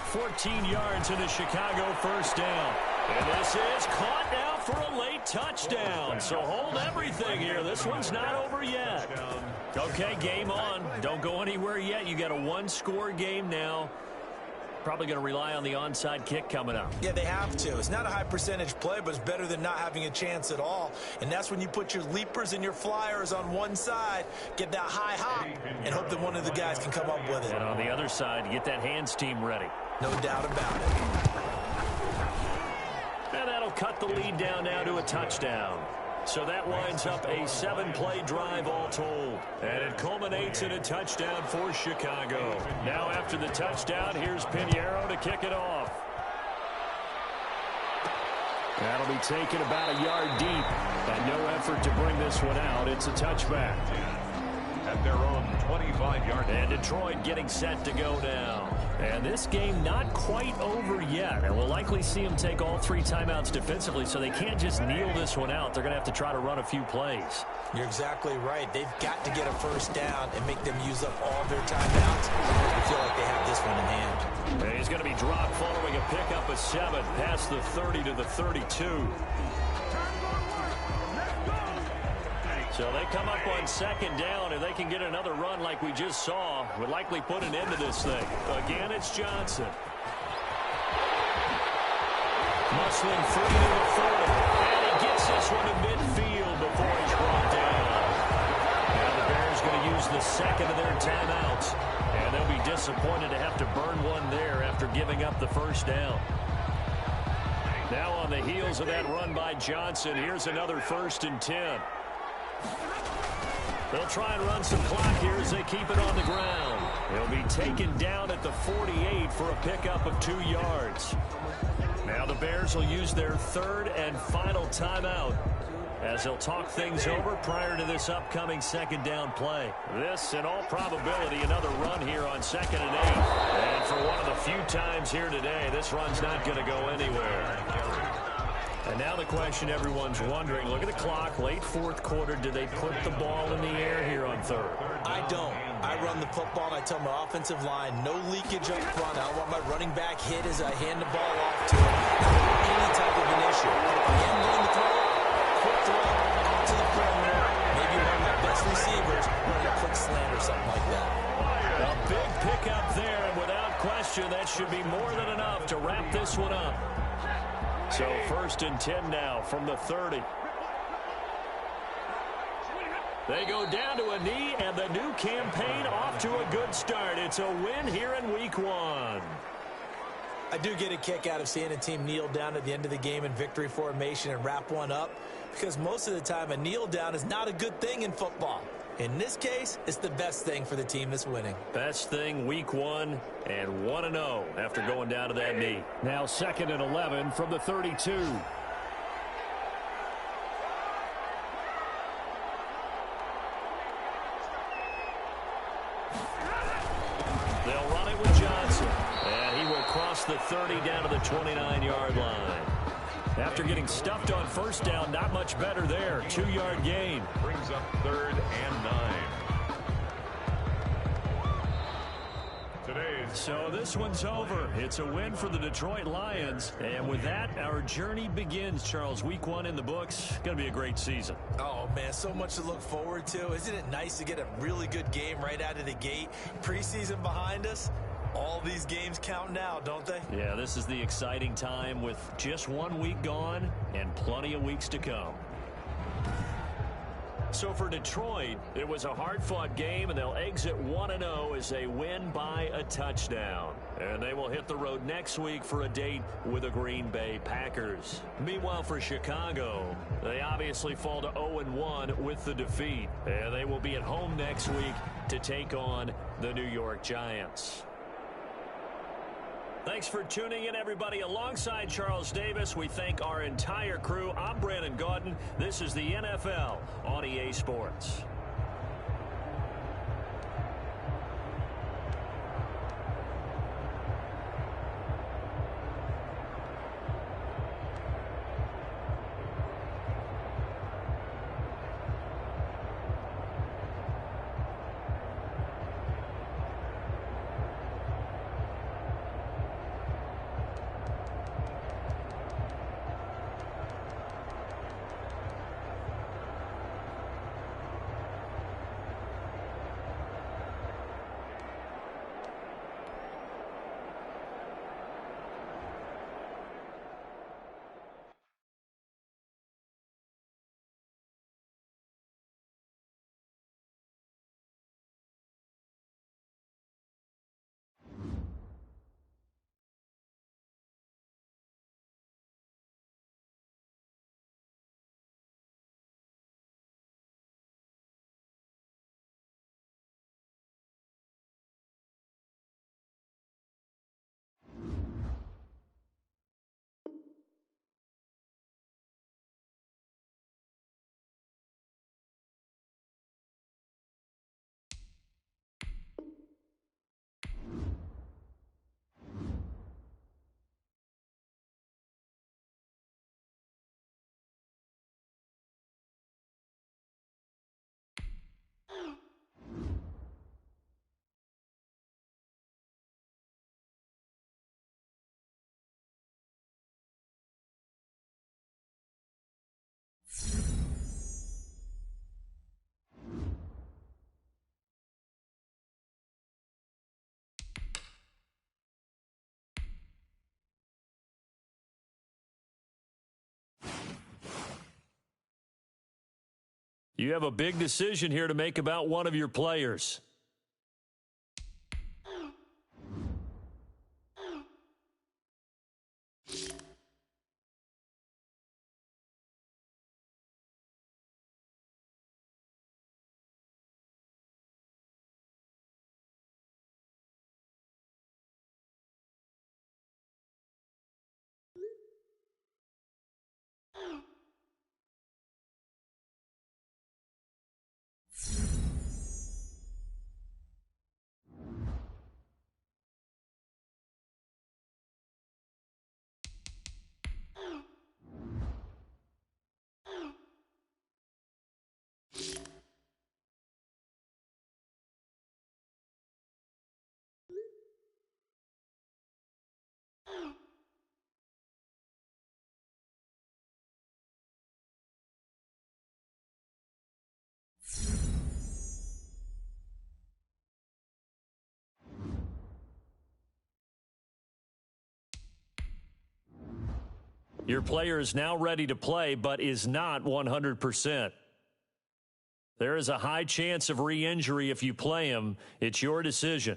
14 yards in a Chicago first down. And this is caught now for a late touchdown. So hold everything here. This one's not over yet. Okay, game on. Don't go anywhere yet. You got a 1-score game now. Probably going to rely on the onside kick coming up. Yeah, they have to. It's not a high percentage play, but it's better than not having a chance at all. And that's when you put your leapers and your flyers on one side, get that high hop, and hope that one of the guys can come up with it. And on the other side, get that hands team ready. No doubt about it. And that'll cut the lead down now to a touchdown. So that winds up a 7-play drive all told. And it culminates in a touchdown for Chicago. Now after the touchdown, here's Pinheiro to kick it off. That'll be taken about a yard deep. And no effort to bring this one out. It's a touchback. At their own 25-yard line. And Detroit getting set to go down. And this game not quite over yet. And we'll likely see them take all 3 timeouts defensively, so they can't just kneel this one out. They're going to have to try to run a few plays. You're exactly right. They've got to get a first down and make them use up all their timeouts. I feel like they have this one in hand. And he's going to be dropped following a pickup of 7 past the 30 to the 32. So they come up on second down, and they can get another run like we just saw. Would likely put an end to this thing. Again, it's Johnson. Muscling through to the 40. And he gets this one to midfield before he's brought down. Now the Bears going to use the second of their timeouts. And they'll be disappointed to have to burn one there after giving up the first down. Now on the heels of that run by Johnson, here's another 1st and 10. They'll try and run some clock here as they keep it on the ground. He'll be taken down at the 48 for a pickup of 2 yards. Now the Bears will use their 3rd and final timeout as they'll talk things over prior to this upcoming second down play. This, in all probability, another run here on 2nd and 8. And for one of the few times here today, this run's not going to go anywhere. And now the question everyone's wondering, look at the clock, late 4th quarter, do they put the ball in the air here on 3rd? I don't. I run the football, and I tell my offensive line, no leakage up front. I don't want my running back hit as I hand the ball off to him. Any type of an issue. If I am going to throw, quick throw out to the perimeter. Maybe one of my best receivers running a quick slant or something like that. A big pickup there, and without question, that should be more than enough to wrap this one up. So 1st and 10 now from the 30. They go down to a knee, and the new campaign off to a good start. It's a win here in Week 1. I do get a kick out of seeing a team kneel down at the end of the game in victory formation and wrap one up, because most of the time a kneel down is not a good thing in football. In this case, it's the best thing for the team that's winning. Best thing Week 1 and 1-0 after going down to that knee. Now 2nd and 11 from the 32. They'll run it with Johnson. And he will cross the 30 down to the 29-yard line. After getting stuffed on first down, not much better there. 2-yard gain. Brings up 3rd and 9. So this one's over. It's a win for the Detroit Lions. And with that, our journey begins, Charles. Week 1 in the books. Going to be a great season. Oh, man, so much to look forward to. Isn't it nice to get a really good game right out of the gate? Preseason behind us. All these games count now, don't they? Yeah, this is the exciting time with just 1 week gone and plenty of weeks to come. So for Detroit, it was a hard-fought game, and they'll exit 1-0 as they win by a touchdown. And they will hit the road next week for a date with the Green Bay Packers. Meanwhile, for Chicago, they obviously fall to 0-1 with the defeat. And they will be at home next week to take on the New York Giants. Thanks for tuning in, everybody. Alongside Charles Davis, we thank our entire crew. I'm Brandon Gaudin. This is the NFL on EA Sports. You have a big decision here to make about one of your players. Your player is now ready to play, but is not 100%. There is a high chance of re-injury if you play him. It's your decision.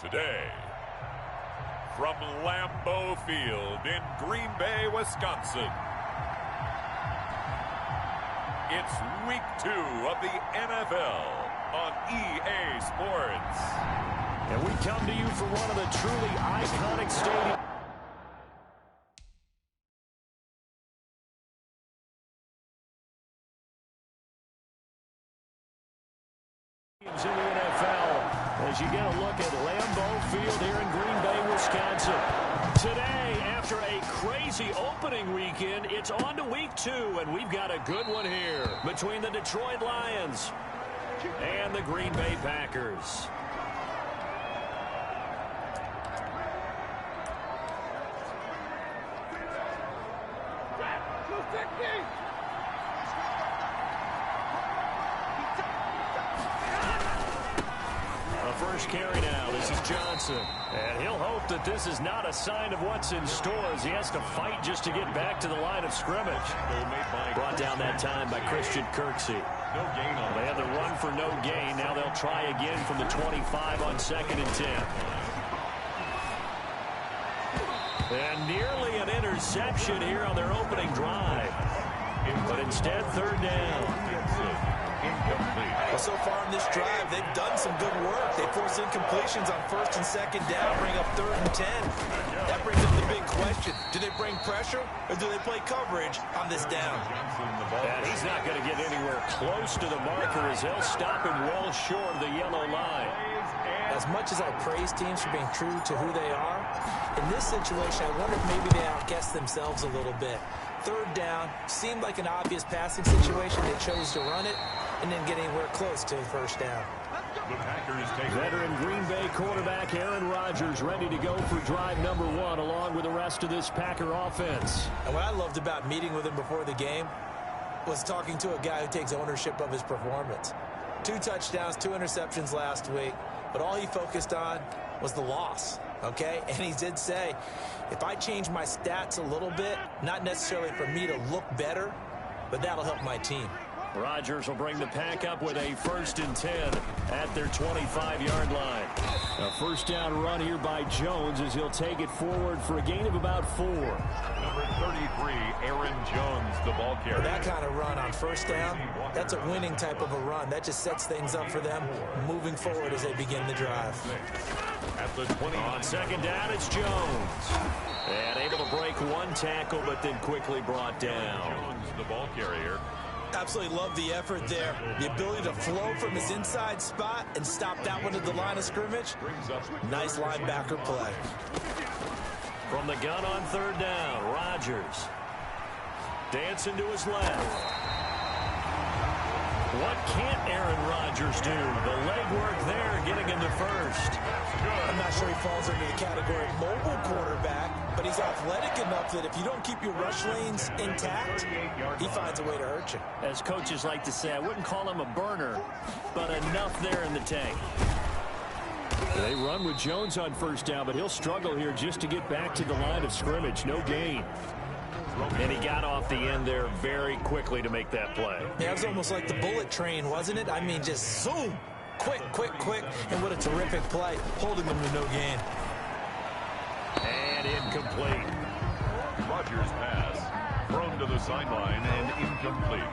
Today, from Lambeau Field in Green Bay, Wisconsin, it's Week 2 of the NFL on EA Sports. And we come to you from one of the truly iconic stadiums in the NFL as you get a look at Lambeau Field here in Green Bay, Wisconsin. Today, after a crazy opening weekend, it's on to Week 2, and we've got a good one here between the Detroit Lions and the Green Bay Packers. First carry now. This is Johnson. And he'll hope that this is not a sign of what's in store as he has to fight just to get back to the line of scrimmage. Brought down that time by Christian Kirksey. No gain on They had the run for no gain. Now they'll try again from the 25 on 2nd and 10. And nearly an interception here on their opening drive. But instead, 3rd down. Well, so far in this drive, they've done some good work. They force incompletions on 1st and 2nd down, bring up 3rd and 10. That brings up the big question. Do they bring pressure or do they play coverage on this down? And he's not going to get anywhere close to the marker as they'll stop him well short of the yellow line. As much as I praise teams for being true to who they are, in this situation, I wonder if maybe they outguessed themselves a little bit. 3rd down, seemed like an obvious passing situation. They chose to run it and didn't get anywhere close to the 1st down. The Packers take Veteran Green Bay quarterback Aaron Rodgers ready to go for drive number 1 along with the rest of this Packer offense. And what I loved about meeting with him before the game was talking to a guy who takes ownership of his performance. 2 touchdowns, 2 interceptions last week, but all he focused on was the loss, okay? And he did say, if I change my stats a little bit, not necessarily for me to look better, but that'll help my team. Rodgers will bring the pack up with a 1st and 10 at their 25-yard line. A 1st down run here by Jones as he'll take it forward for a gain of about 4. number 33, Aaron Jones, the ball carrier. That kind of run on 1st down, that's a winning type of a run. That just sets things up for them moving forward as they begin the drive. At the 20. On 2nd down, it's Jones. And able to break 1 tackle, but then quickly brought down. Jones, the ball carrier. Absolutely love the effort there. The ability to flow from his inside spot and stop that one at the line of scrimmage. Nice linebacker play. From the gun on 3rd down, Rodgers. Dancing to his left. What can't Aaron Rodgers do? The legwork there getting him to 1st. I'm not sure he falls into the category of mobile quarterback, but he's athletic enough that if you don't keep your rush lanes intact, he finds a way to hurt you. As coaches like to say, I wouldn't call him a burner, but enough there in the tank. They run with Jones on 1st down, but he'll struggle here just to get back to the line of scrimmage. No gain. And he got off the end there very quickly to make that play. Yeah, it was almost like the bullet train, wasn't it? I mean, just zoom. Quick, quick, quick. And what a terrific play, holding them to no gain. And incomplete. Rodgers' pass thrown to the sideline and incomplete.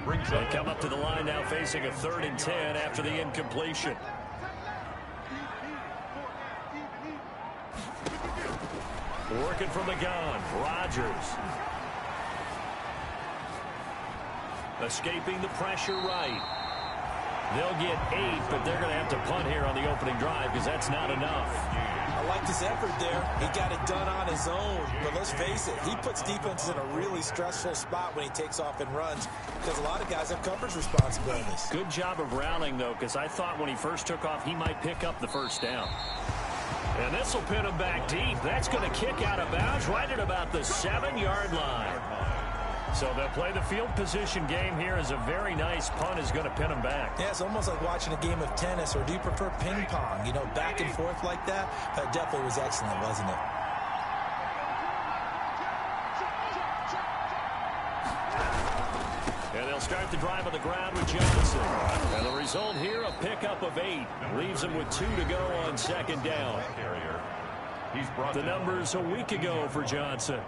Brings They up. come up to the line now facing a 3rd and 10 after the incompletion. Working from the gun, Rodgers. Escaping the pressure right. They'll get 8, but they're going to have to punt here on the opening drive because that's not enough. I liked his effort there. He got it done on his own. But let's face it, he puts defenses in a really stressful spot when he takes off and runs because a lot of guys have coverage responsibilities. Good job of rallying, though, because I thought when he first took off, he might pick up the 1st down. And this will pin him back deep. That's going to kick out of bounds right at about the 7-yard line. So they'll play the field position game here as a very nice punt is going to pin him back. Yeah, it's almost like watching a game of tennis, or do you prefer ping pong? You know, back and forth like that? That definitely was excellent, wasn't it? And they'll They'll start the drive on the ground with Johnson. And the result here, a pickup of 8. Leaves them with 2 to go on second down. The numbers a week ago for Johnson.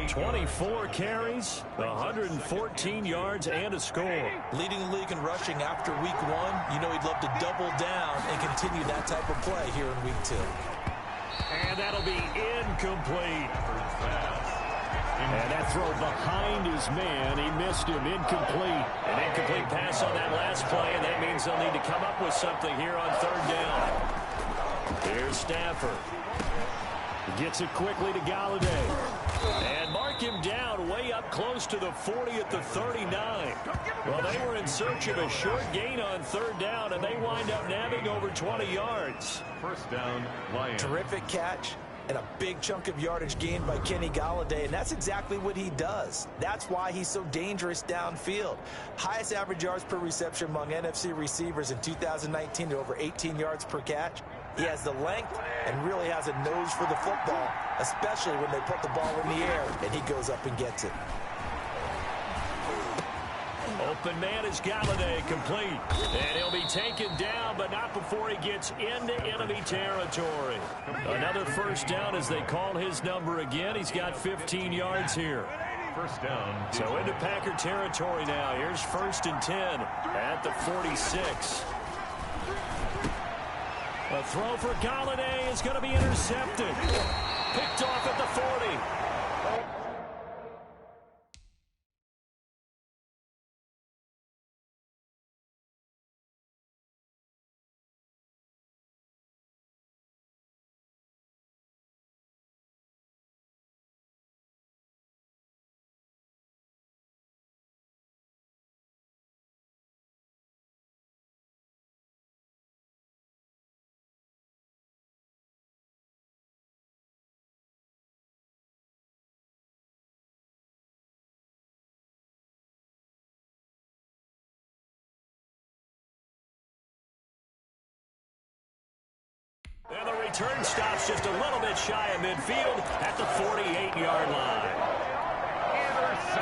24 carries, 114 yards, and a score. Leading the league in rushing after week 1. You know he'd love to double down and continue that type of play here in week 2. And that'll be incomplete. And that throw behind his man. He missed him. Incomplete. An incomplete pass on that last play, and that means they'll need to come up with something here on third down. Here's Stafford. He gets it quickly to Galladay. And mark him down way up close to the 40 at the 39. Well, they were in search of a short gain on third down, and they wind up nabbing over 20 yards. First down, Lions. Terrific catch and a big chunk of yardage gained by Kenny Galladay, and that's exactly what he does. That's why he's so dangerous downfield. Highest average yards per reception among NFC receivers in 2019 to over 18 yards per catch. He has the length and really has a nose for the football, especially when they put the ball in the air and he goes up and gets it. Open man is Galladay, complete. And he'll be taken down, but not before he gets into enemy territory. Another first down as they call his number again. He's got 15 yards here. First down. So into Packer territory now. Here's 1st and 10 at the 46. A throw for Galladay is going to be intercepted. Picked off at the 40. And the return stops just a little bit shy of midfield at the 48-yard line.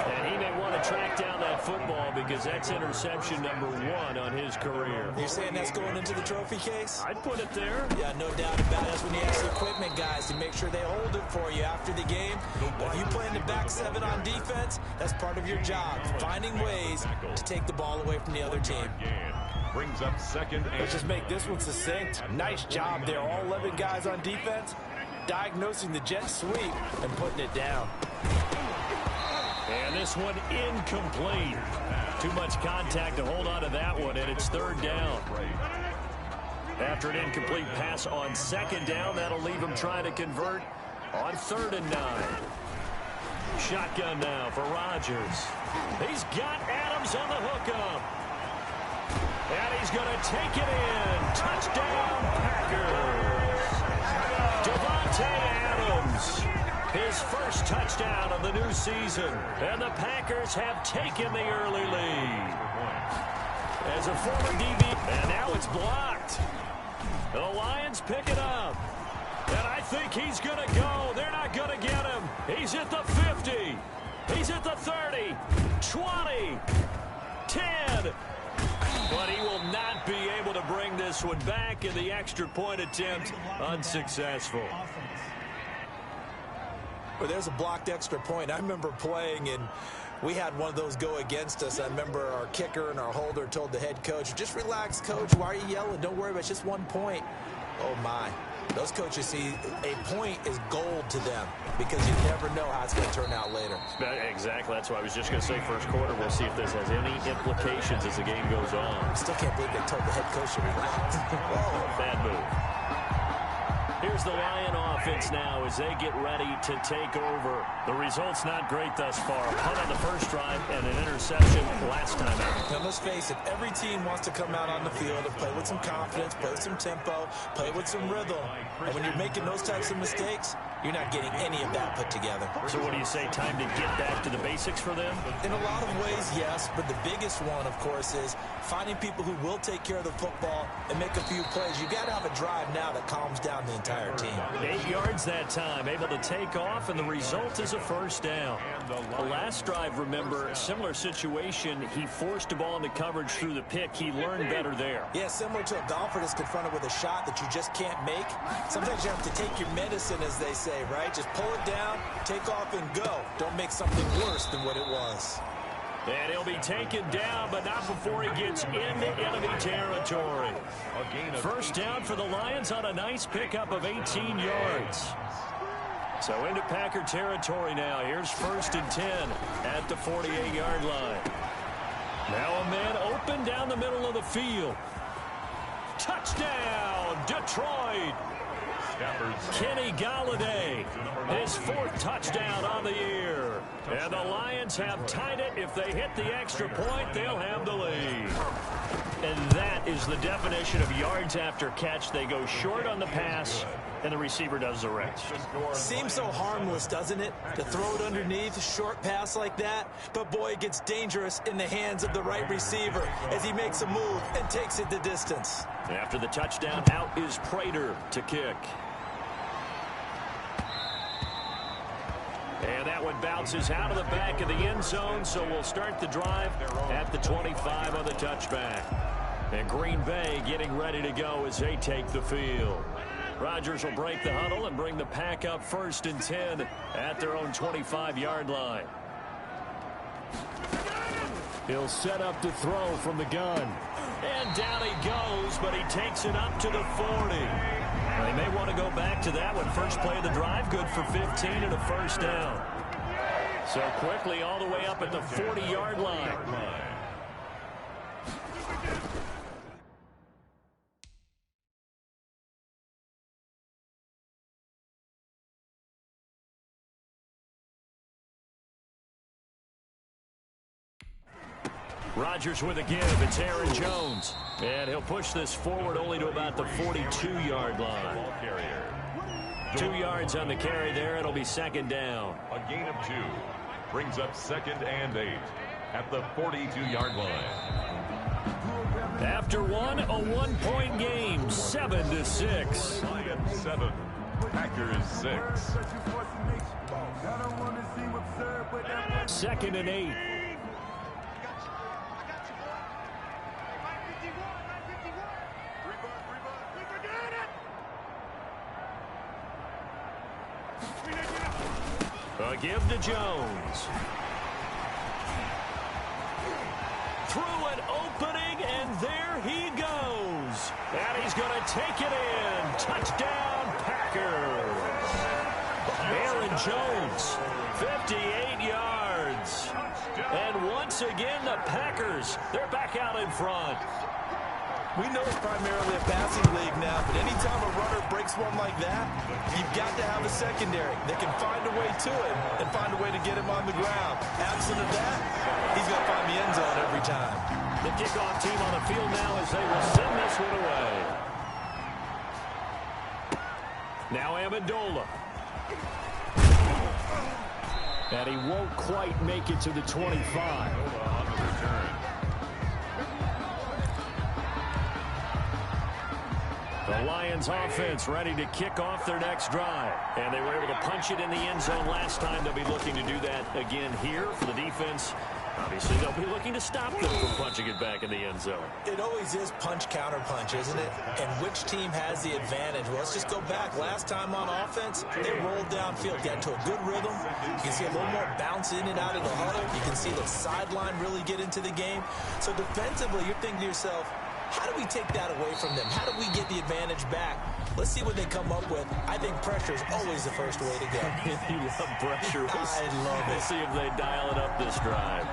And he may want to track down that football because that's interception number 1 on his career. You're saying that's going into the trophy case? I'd put it there. Yeah, no doubt about it. That's when you ask the equipment guys to make sure they hold it for you after the game. If you play in the back 7 on defense, that's part of your job, finding ways to take the ball away from the other team. Brings up second. Let's just make this one succinct. Nice job there. All 11 guys on defense diagnosing the jet sweep and putting it down. And this one incomplete. Too much contact to hold on to that one, and it's third down. After an incomplete pass on second down, that'll leave him trying to convert on 3rd and 9. Shotgun now for Rodgers. He's got Adams on the hookup. And he's going to take it in. Touchdown, Packers. Davante Adams. His first touchdown of the new season. And the Packers have taken the early lead. As a former DB, and now it's blocked. The Lions pick it up. And I think he's going to go. They're not going to get him. He's at the 50. He's at the 30. 20. 10. But he will not be able to bring this one back, in the extra point attempt unsuccessful. Well, there's a blocked extra point. I remember playing, and we had one of those go against us. I remember our kicker and our holder told the head coach, just relax, coach. Why are you yelling? Don't worry about it. It's just 1 point. Oh, my. Those coaches see a point is gold to them because you never know how it's going to turn out later. Exactly. That's what I was just going to say. First quarter, we'll see if this has any implications as the game goes on. I still can't believe they told the head coach to relax. Whoa, bad move. Here's the Lion offense now as they get ready to take over. The result's not great thus far. A punt on the first drive and an interception last time out. Now, let's face it, every team wants to come out on the field and play with some confidence, play with some tempo, play with some rhythm. And when you're making those types of mistakes, you're not getting any of that put together. So what do you say, time to get back to the basics for them? In a lot of ways, yes, but the biggest one, of course, is finding people who will take care of the football and make a few plays. You've got to have a drive now that calms down the entire team. 8 yards that time, able to take off, and the result is a first down. The last drive, remember, similar situation. He forced a ball into coverage through the pick. He learned better there. Yeah, similar to a golfer that's confronted with a shot that you just can't make. Sometimes you have to take your medicine, as they say, right? Just pull it down, take off, and go. Don't make something worse than what it was. And he'll be taken down, but not before he gets into enemy territory. First down for the Lions on a nice pickup of 18 yards. So into Packer territory now. Here's 1st and 10 at the 48-yard line. Now a man open down the middle of the field. Touchdown, Detroit. Kenny Golladay, his 4th touchdown on the year. And the Lions have tied it. If they hit the extra point, they'll have the lead. And that is the definition of yards after catch. They go short on the pass, and the receiver does the rest. Seems so harmless, doesn't it? To throw it underneath, a short pass like that. But, boy, it gets dangerous in the hands of the right receiver as he makes a move and takes it the distance. After the touchdown, out is Prater to kick. And that one bounces out of the back of the end zone, so we'll start the drive at the 25 on the touchback. And Green Bay getting ready to go as they take the field. Rodgers will break the huddle and bring the pack up 1st and 10 at their own 25-yard line. He'll set up to throw from the gun. And down he goes, but he takes it up to the 40. They may want to go back to that one. First play of the drive, good for 15 and a first down. So quickly all the way up at the 40-yard line. Rodgers with a give. It's Aaron Jones. And he'll push this forward only to about the 42-yard line. 2 yards on the carry there. It'll be 2nd down. A gain of 2 brings up 2nd and 8 at the 42-yard line. After one, a 1-point game, 7-6. Lions 7, Packers 6. 2nd and 8. A give to Jones. Through an opening, and there he goes. And he's going to take it in. Touchdown, Packers. Aaron Jones, 58 yards. And once again, the Packers, they're back out in front. We know it's primarily a passing league now, but anytime a runner breaks one like that, you've got to have a secondary that can find a way to him and find a way to get him on the ground. Absent of that, he's going to find the end zone every time. The kickoff team on the field now as they will send this one away. Now Amendola. And he won't quite make it to the 25. On the return. The Lions offense ready to kick off their next drive. And they were able to punch it in the end zone last time. They'll be looking to do that again here for the defense. Obviously, they'll be looking to stop them from punching it back in the end zone. It always is punch-counter-punch, isn't it? And which team has the advantage? Well, let's just go back. Last time on offense, they rolled downfield, got into a good rhythm. You can see a little more bounce in and out of the huddle. You can see the sideline really get into the game. So defensively, you're thinking to yourself, how do we take that away from them? How do we get the advantage back? Let's see what they come up with. I think pressure is always the first way to go. You love pressure. I love it. We'll see if they dial it up this drive.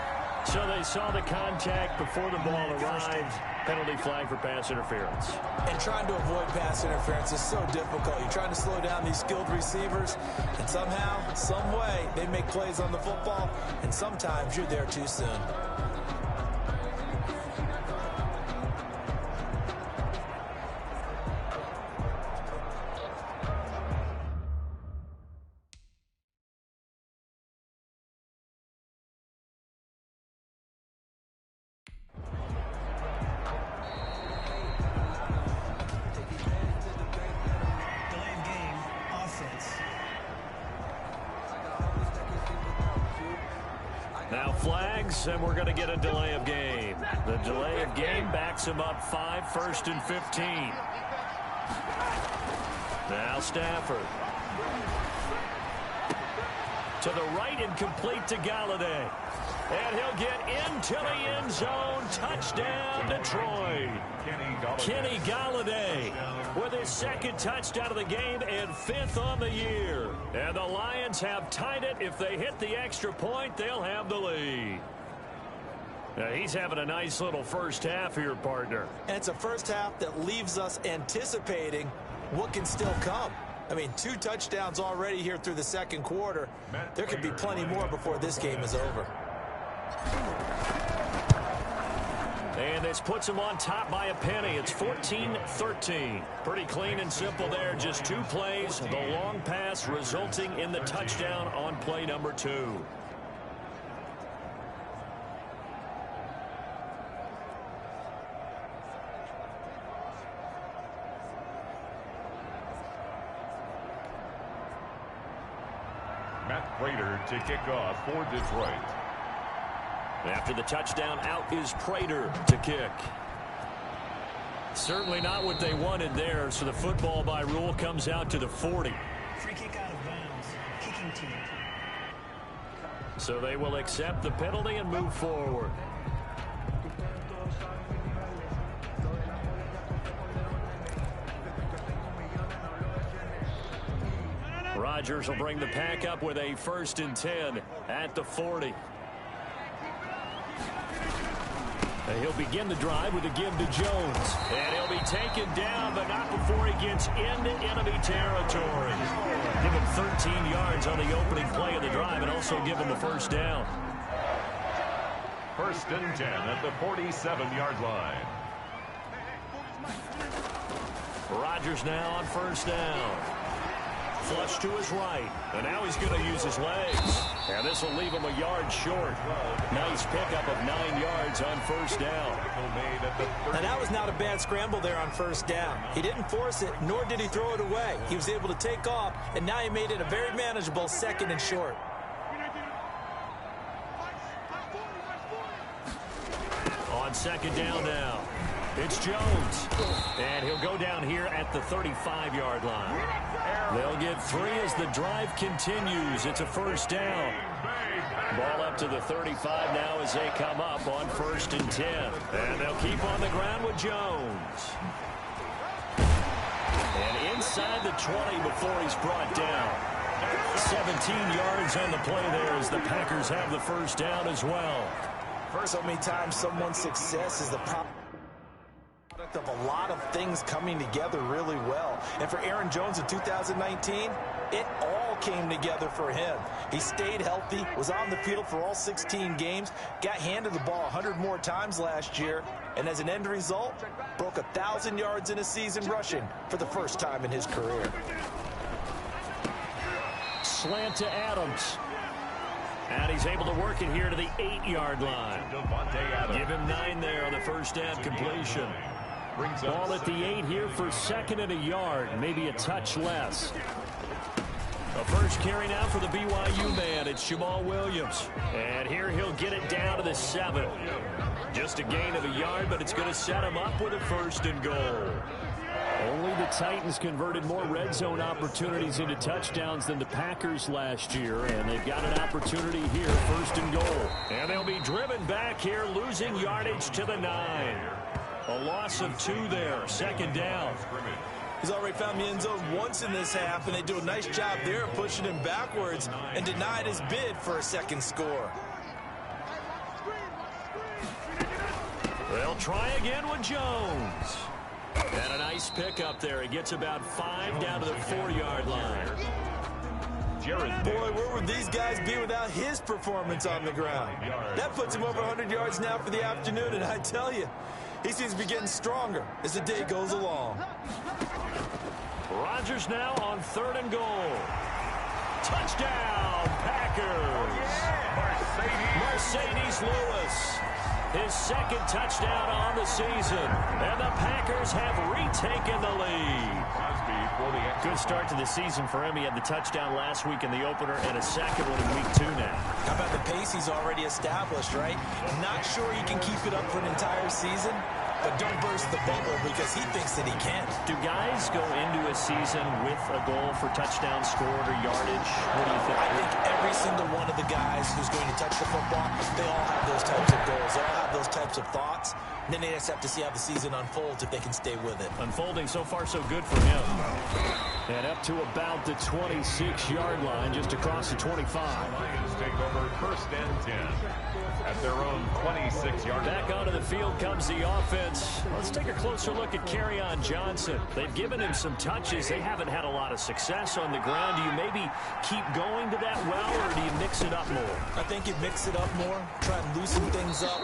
So they saw the contact before the ball arrived. Penalty flag for pass interference. And trying to avoid pass interference is so difficult. You're trying to slow down these skilled receivers, and somehow, some way, they make plays on the football, and sometimes you're there too soon. flags, and we're going to get a delay of game. The delay of game backs him up 5, 1st and 15. Now Stafford. To the right and complete to Galladay. And he'll get into the end zone. Touchdown, Detroit. Kenny Galladay with his 2nd touchdown of the game and 5th on the year. And the Lions have tied it. If they hit the extra point, they'll have the lead. Now, he's having a nice little first half here, partner. And it's a first half that leaves us anticipating what can still come. I mean, 2 touchdowns already here through the 2nd quarter. There could be plenty more before this game is over. And this puts him on top by a penny. It's 14-13. Pretty clean and simple there. Just 2 plays. The long pass resulting in the touchdown on play number 2. Matt Prater to kick off for Detroit. After the touchdown, out is Prater to kick. Certainly not what they wanted there, so the football by rule comes out to the 40. Free kick out of bounds. Kicking team. So they will accept the penalty and move forward. Rodgers will bring the pack up with a 1st and 10 at the 40. He'll begin the drive with a give to Jones. And he'll be taken down, but not before he gets into enemy territory. Give him 13 yards on the opening play of the drive and also give him a 1st down. 1st and 10 at the 47-yard line. Rodgers now on 1st down. Flush to his right, and now he's going to use his legs. And this will leave him a yard short. Nice pickup of 9 yards on 1st down. And that was not a bad scramble there on 1st down. He didn't force it, nor did he throw it away. He was able to take off, and now he made it a very manageable 2nd and short. On 2nd down now, it's Jones. And he'll go down here at the 35-yard line. They'll get 3 as the drive continues. It's a 1st down. Ball up to the 35 now as they come up on 1st and 10. And they'll keep on the ground with Jones. And inside the 20 before he's brought down. 17 yards on the play there as the Packers have the 1st down as well. So many times someone's success is the product of a lot of things coming together really well. And for Aaron Jones in 2019, it all came together for him. He stayed healthy, was on the field for all 16 games, got handed the ball 100 more times last year, and as an end result, broke 1,000 yards in a season rushing for the 1st time in his career. Slant to Adams. And he's able to work it here to the 8-yard line. Give him 9 there on the 1st down completion. Ball at the 8 here for 2nd and a yard, maybe a touch less. A 1st carry now for the BYU man. It's Jamal Williams. And here he'll get it down to the 7. Just a gain of a yard, but it's going to set him up with a 1st and goal. Only the Titans converted more red zone opportunities into touchdowns than the Packers last year, and they've got an opportunity here, 1st and goal. And they'll be driven back here, losing yardage to the 9. A loss of 2 there, 2nd down. He's already found the end zone once in this half, and they do a nice job there of pushing him backwards and denied his bid for a 2nd score. They'll try again with Jones. And a nice pickup there. He gets about 5 down to the 4-yard line. Boy, where would these guys be without his performance on the ground? That puts him over 100 yards now for the afternoon, and I tell you, he seems to be getting stronger as the day goes along. Rodgers now on 3rd and goal. Touchdown, Packers. Mercedes Lewis. His 2nd touchdown on the season. And the Packers have retaken the lead. speed for the extra. Good start to the season for him. He had the touchdown last week in the opener and a second one in week 2 now. How about the pace he's already established, right? Not sure he can keep it up for an entire season, but don't burst the bubble because he thinks that he can. Do guys go into a season with a goal for touchdown scored or yardage? What do you think? I think every single one of the guys who's going to touch the football, they all have those types of goals. They all have those types of thoughts. And then they just have to see how the season unfolds if they can stay with it. Unfolding so far so good for him. And up to about the 26-yard line, just across the 25. Lions take over first and 10 at their own 26-yard line. Back onto the field comes the offense. Let's take a closer look at Kerryon Johnson. They've given him some touches. They haven't had a lot of success on the ground. Do you maybe keep going to that well, or do you mix it up more? I think you mix it up more, try and loosen things up.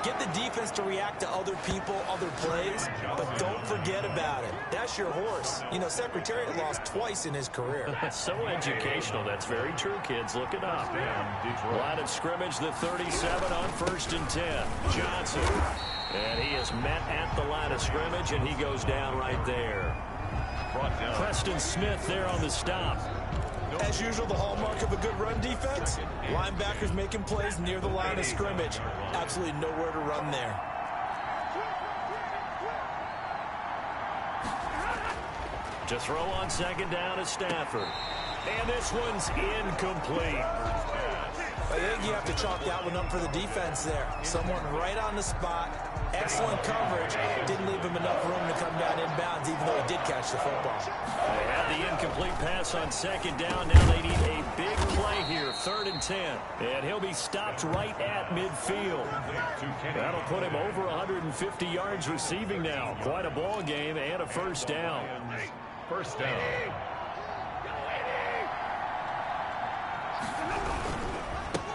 Get the defense to react to other people, other plays, but don't forget about it. That's your horse. You know, Secretariat lost twice in his career. So educational. That's very true, kids. Look it up. Line of scrimmage, the 37 on first and 10. Johnson. And he is met at the line of scrimmage, and he goes down right there. Preston Smith there on the stop. As usual, the hallmark of a good run defense, linebackers making plays near the line of scrimmage. Absolutely nowhere to run there. To throw on second down is Stafford. And this one's incomplete. I think you have to chalk that one up for the defense there. Someone right on the spot. Excellent coverage. Didn't leave him enough room to come down inbounds, even though he did catch the football. They had the incomplete pass on second down. Now they need a big play here, 3rd and 10. And he'll be stopped right at midfield. That'll put him over 150 yards receiving now. Quite a ball game and a first down. First down.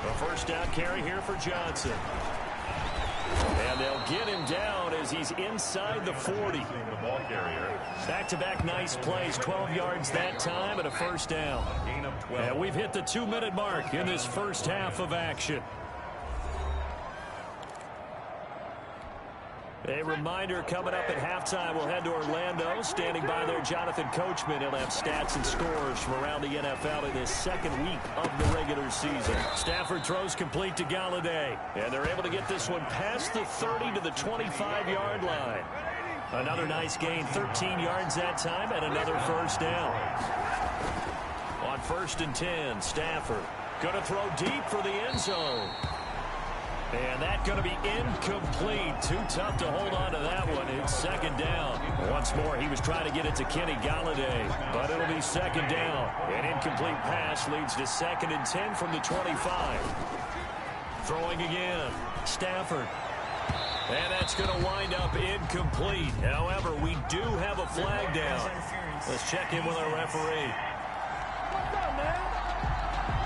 A first down carry here for Johnson. And they'll get him down as he's inside the 40. The ball carrier. Back-to-back nice plays, 12 yards that time and a first down. Gain of 12. And we've hit the 2-minute mark in this first half of action. A reminder coming up at halftime, we'll head to Orlando. Standing by there, Jonathan Coachman. He'll have stats and scores from around the NFL in his second week of the regular season. Stafford throws complete to Galladay. And they're able to get this one past the 30 to the 25-yard line. Another nice gain, 13 yards that time, and another first down. On 1st and 10, Stafford going to throw deep for the end zone. And that's going to be incomplete. Too tough to hold on to that one. It's second down. Once more, he was trying to get it to Kenny Galladay, but it'll be second down. An incomplete pass leads to 2nd and 10 from the 25. Throwing again. Stafford. And that's going to wind up incomplete. However, we do have a flag down. Let's check in with our referee.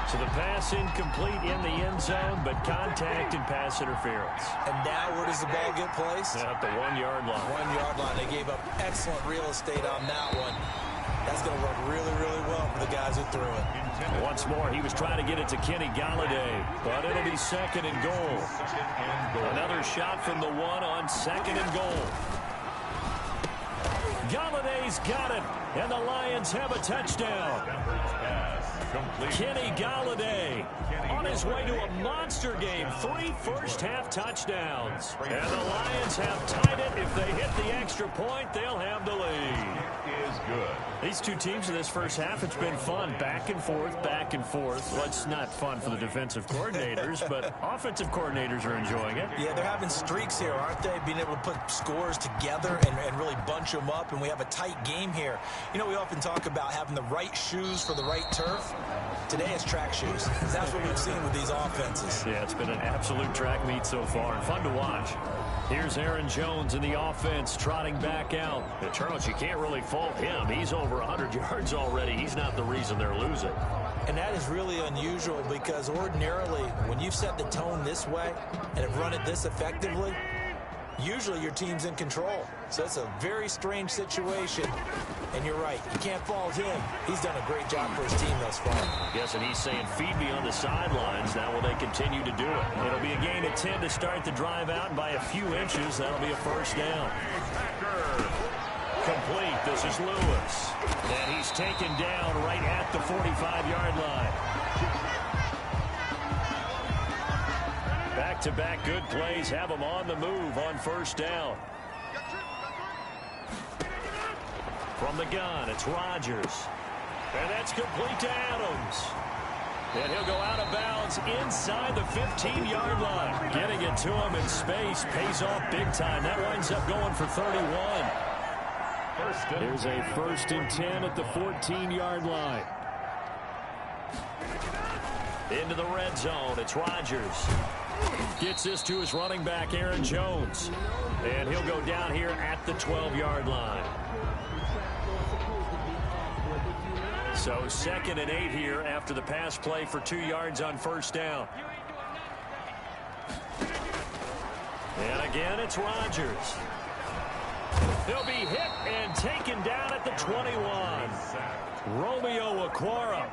So the pass incomplete in the end zone, but contact and pass interference. And now where does the ball get placed? At the 1-yard line. 1-yard line. They gave up excellent real estate on that one. That's going to work really, really well for the guys who threw it. Once more, he was trying to get it to Kenny Galladay, but it'll be 2nd and goal. Another shot from the 1 on 2nd and goal. Galladay's got it, and the Lions have a touchdown. Kenny Galladay on his way to a monster game. 3 first-half touchdowns. And the Lions have tied it. If they hit the extra point, they'll have the lead. It is good. These two teams in this first half, it's been fun. Back and forth, back and forth. Well, it's not fun for the defensive coordinators, but offensive coordinators are enjoying it. Yeah, they're having streaks here, aren't they? Being able to put scores together and really bunch them up, and we have a tight game here. You know, we often talk about having the right shoes for the right turf. Today it's track shoes. That's what we've seen with these offenses. Yeah, it's been an absolute track meet so far, and fun to watch. Here's Aaron Jones in the offense, trotting back out. And Charles, you can't really fault him. He's over 100 yards already. He's not the reason they're losing. And that is really unusual because ordinarily, when you've set the tone this way and have run it this effectively, usually your team's in control. So it's a very strange situation. And you're right, you can't fault him. He's done a great job for his team thus far. Yes, and he's saying, feed me on the sidelines. Now will they continue to do it? It'll be a gain of 10 to start the drive out, and by a few inches, that'll be a first down. Complete. This is Lewis. And he's taken down right at the 45-yard line. Back-to-back good plays have him on the move on first down. From the gun, it's Rodgers. And that's complete to Adams. And he'll go out of bounds inside the 15-yard line. Getting it to him in space pays off big time. That winds up going for 31. There's a 1st and 10 at the 14-yard line. Into the red zone, it's Rodgers. Gets this to his running back, Aaron Jones. And he'll go down here at the 12-yard line. So 2nd and 8 here after the pass play for 2 yards on first down. And again, it's Rodgers. He'll be hit and taken down at the 21. Romeo Okwara.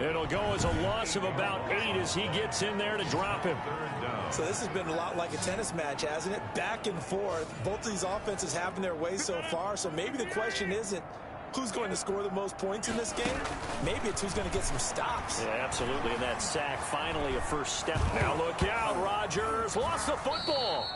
It'll go as a loss of about 8 as he gets in there to drop him. So this has been a lot like a tennis match, hasn't it? Back and forth. Both of these offenses having their way so far. So maybe the question isn't who's going to score the most points in this game. Maybe it's who's going to get some stops. Yeah, absolutely. And that sack, finally a first step. Now look out, Rodgers lost the football.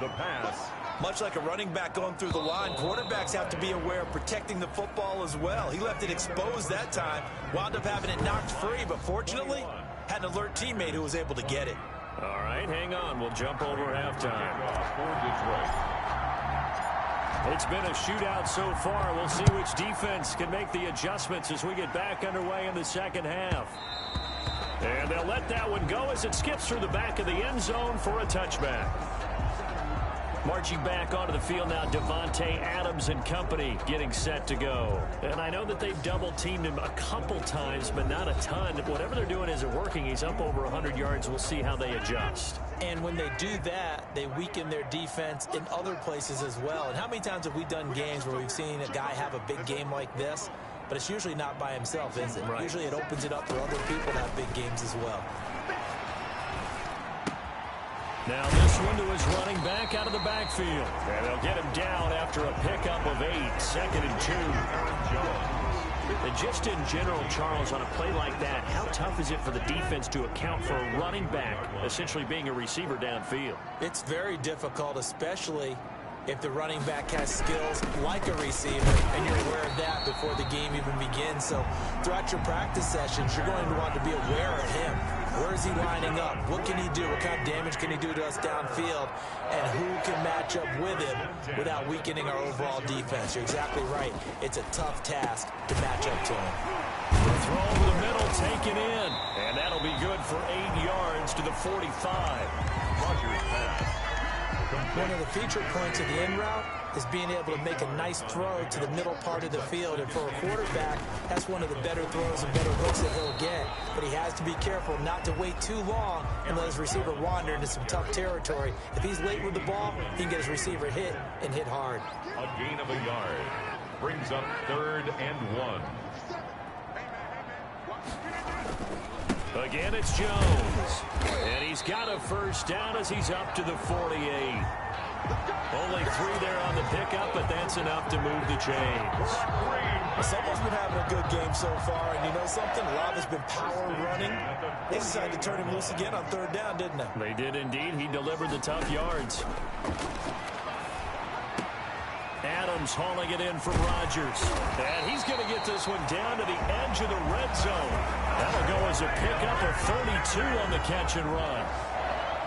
The pass. Much like a running back going through the line, quarterbacks have to be aware of protecting the football as well. He left it exposed that time, wound up having it knocked free, but fortunately had an alert teammate who was able to get it. All right, hang on. We'll jump over halftime. It's been a shootout so far. We'll see which defense can make the adjustments as we get back underway in the second half. And they'll let that one go as it skips through the back of the end zone for a touchback. Marching back onto the field now, Devontae Adams and company getting set to go. And I know that they've double-teamed him a couple times, but not a ton. Whatever they're doing isn't working. He's up over 100 yards. We'll see how they adjust. And when they do that, they weaken their defense in other places as well. And how many times have we done games where we've seen a guy have a big game like this? But it's usually not by himself, is it? Right. Usually it opens it up for other people to have big games as well. Now this one to his running back out of the backfield. And they'll get him down after a pickup of 8, 2nd and 2. And just in general, Charles, on a play like that, how tough is it for the defense to account for a running back essentially being a receiver downfield? It's very difficult, especially if the running back has skills like a receiver, and you're aware of that before the game even begins. So throughout your practice sessions, you're going to want to be aware of him. Where is he lining up? What can he do? What kind of damage can he do to us downfield? And who can match up with him without weakening our overall defense? You're exactly right. It's a tough task to match up to him. The throw over the middle, taken in. And that'll be good for 8 yards to the 45. Rodgers pass. One of the feature points of the in route is being able to make a nice throw to the middle part of the field. And for a quarterback, that's one of the better throws and better looks that he'll get. But he has to be careful not to wait too long and let his receiver wander into some tough territory. If he's late with the ball, he can get his receiver hit and hit hard. A gain of a yard brings up 3rd and 1. Again, it's Jones. And he's got a first down as he's up to the 48. Only 3 there on the pickup, but that's enough to move the chains. Someone's been having a good game so far, and you know something? A lot has been power running. They decided to turn him loose again on 3rd down, didn't they? They did indeed. He delivered the tough yards. Adams hauling it in from Rodgers. And he's going to get this one down to the edge of the red zone. That'll go as a pickup of 32 on the catch and run.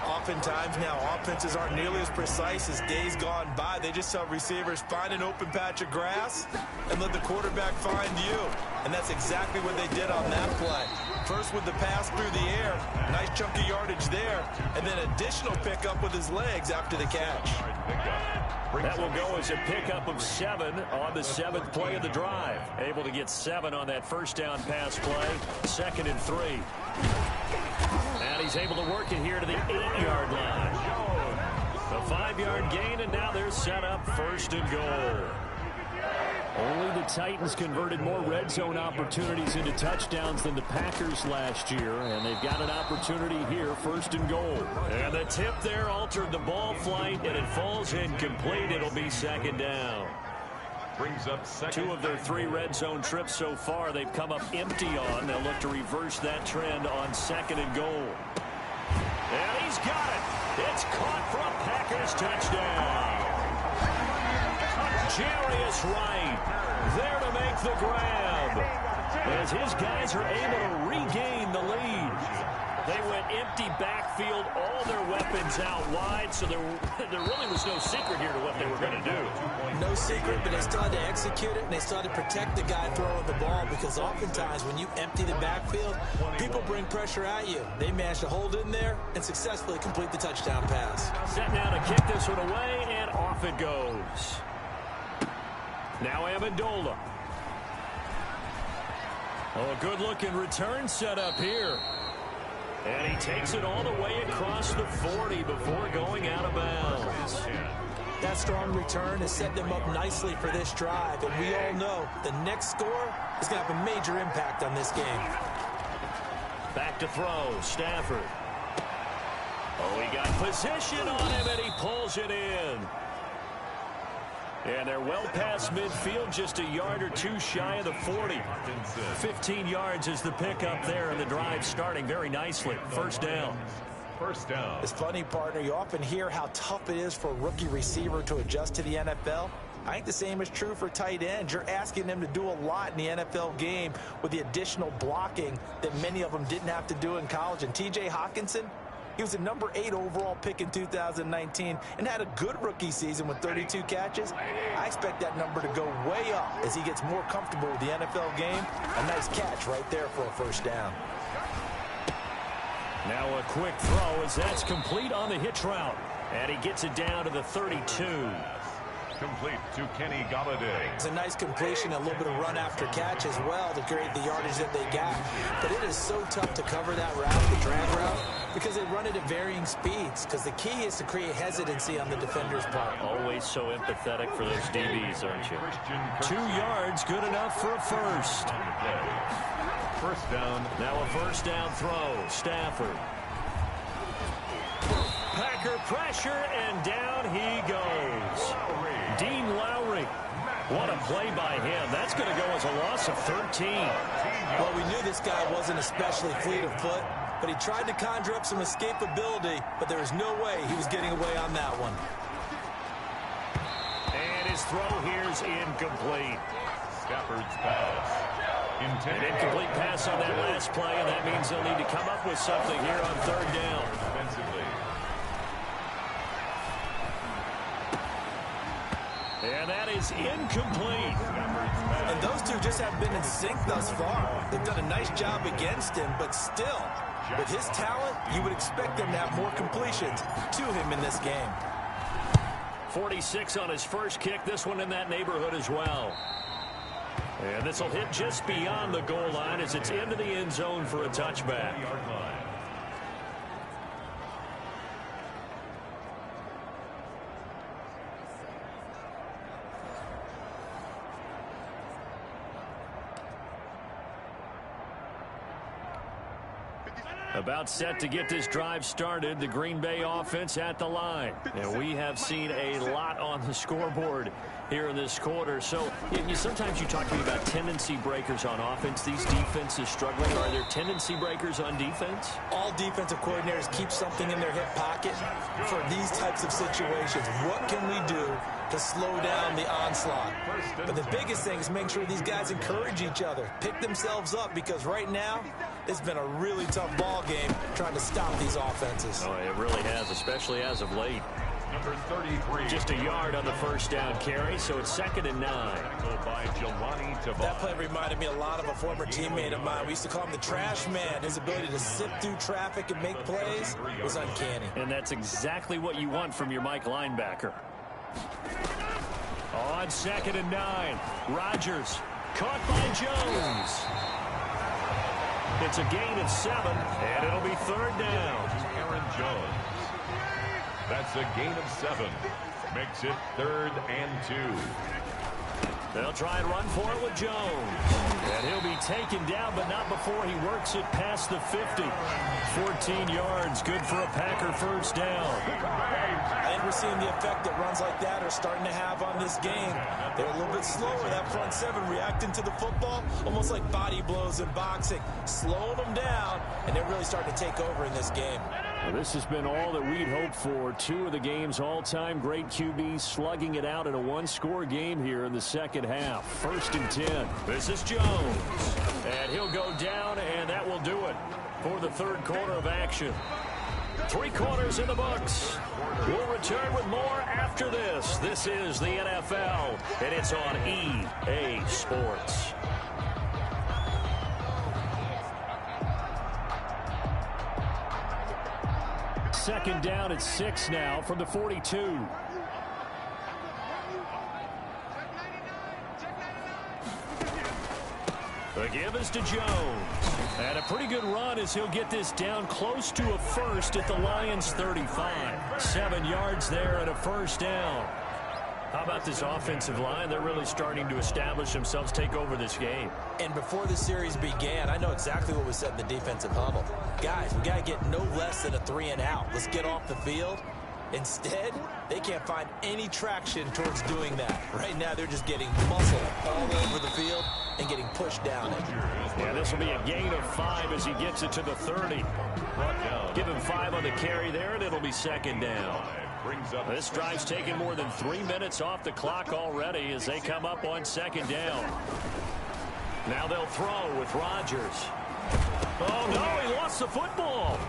Oftentimes now, offenses aren't nearly as precise as days gone by. They just tell receivers, find an open patch of grass and let the quarterback find you. And that's exactly what they did on that play. First with the pass through the air, nice chunk of yardage there, and then additional pickup with his legs after the catch. That will go as a pickup of 7 on the 7th play of the drive. Able to get 7 on that first down pass play, 2nd and 3. And he's able to work it here to the 8-yard line. A 5-yard gain, and now they're set up 1st and goal. Only the Titans converted more red zone opportunities into touchdowns than the Packers last year, and they've got an opportunity here, 1st and goal. And the tip there altered the ball flight, and it falls incomplete. It'll be 2nd down. Brings up 2 of their 3 red zone trips so far they've come up empty on. They'll look to reverse that trend on 2nd and goal. And he's got it. It's caught for a Packers touchdown. Jarius Wright there to make the grab as his guys are able to regain the lead. They went empty backfield, all their weapons out wide, so there really was no secret here to what they were going to do. No secret, but they still had to execute it, and they still had to protect the guy throwing the ball, because oftentimes when you empty the backfield, people bring pressure at you. They managed to hold in there and successfully complete the touchdown pass. Set now to kick this one away, and off it goes. Now Amendola. Oh, a good-looking return set up here. And he takes it all the way across the 40 before going out of bounds. That strong return has set them up nicely for this drive, and we all know the next score is going to have a major impact on this game. Back to throw, Stafford. Oh, he got position on him, and he pulls it in. And they're well past midfield, just a yard or 2 shy of the 40. 15 yards is the pickup there, and the drive starting very nicely. 1st down. 1st down. It's funny, partner. You often hear how tough it is for a rookie receiver to adjust to the NFL. I think the same is true for tight ends. You're asking them to do a lot in the NFL game with the additional blocking that many of them didn't have to do in college. And T.J. Hockenson, he was a number 8 overall pick in 2019 and had a good rookie season with 32 catches. I expect that number to go way up as he gets more comfortable with the NFL game. A nice catch right there for a 1st down. Now a quick throw as that's complete on the hitch route. And he gets it down to the 32. Complete to Kenny Galladay. It's a nice completion, a little bit of run after catch as well to create the yardage that they got. But it is so tough to cover that route, the drag route, because they run it at varying speeds. Because the key is to create hesitancy on the defender's part. Always so empathetic for those DBs, aren't you? 2 yards, good enough for a 1st. 1st down. Now a 1st down throw. Stafford. Packer pressure, and down he goes. Dean Lowry. What a play by him. That's going to go as a loss of 13. Well, we knew this guy wasn't especially fleet of foot, but he tried to conjure up some escapability, but there was no way he was getting away on that one. And his throw here's incomplete. Stafford's pass. An incomplete pass on that last play, and that means they'll need to come up with something here on 3rd down. Defensively. And that is incomplete. And those two just haven't been in sync thus far. They've done a nice job against him, but still, with his talent, you would expect them to have more completions to him in this game. 46 on his first kick. This one in that neighborhood as well. And this will hit just beyond the goal line as it's into the end zone for a touchback. About set to get this drive started, the Green Bay offense at the line. And we have seen a lot on the scoreboard here in this quarter. So sometimes you talk to me about tendency breakers on offense. These defenses struggling. Are there tendency breakers on defense? All defensive coordinators keep something in their hip pocket for these types of situations. What can we do to slow down the onslaught? But the biggest thing is making sure these guys encourage each other, pick themselves up, because right now it's been a really tough ball game trying to stop these offenses. Oh, it really has, especially as of late. Number 33. Just a yard on the first down carry, so it's 2nd and 9. By that play reminded me a lot of a former teammate of mine. We used to call him the trash man. His ability to sift through traffic and make plays was uncanny. And that's exactly what you want from your Mike linebacker. On 2nd and 9, Rodgers caught by Jones. It's a gain of 7, and it'll be 3rd down. Aaron Jones. That's a gain of 7. Makes it 3rd and 2. They'll try and run for it with Jones. And he'll be taken down, but not before he works it past the 50. 14 yards, good for a Packer first down. I think we're seeing the effect that runs like that are starting to have on this game. They're a little bit slower, that front seven, reacting to the football, almost like body blows in boxing, slowing them down, and they're really starting to take over in this game. Well, this has been all that we'd hoped for. Two of the game's all-time great QBs slugging it out in a one-score game here in the second half. 1st and 10. This is Jones. And he'll go down, and that will do it for the third quarter of action. 3 quarters in the books. We'll return with more after this. This is the NFL, and it's on EA Sports. Second down at 6 now from the 42. The give is to Jones. And a pretty good run as he'll get this down close to a first at the Lions' 35. 7 yards there and a first down. How about this offensive line? They're really starting to establish themselves, take over this game. And before the series began, I know exactly what was said in the defensive huddle. Guys, we got to get no less than a 3 and out. Let's get off the field. Instead, they can't find any traction towards doing that. Right now, they're just getting muscle all over the field and getting pushed down it. Yeah, this will be a gain of 5 as he gets it to the 30. Give him 5 on the carry there, and it'll be second down. This drive's taken more than 3 minutes off the clock already as they come up on second down. Now they'll throw with Rodgers. Oh, no, he lost the football.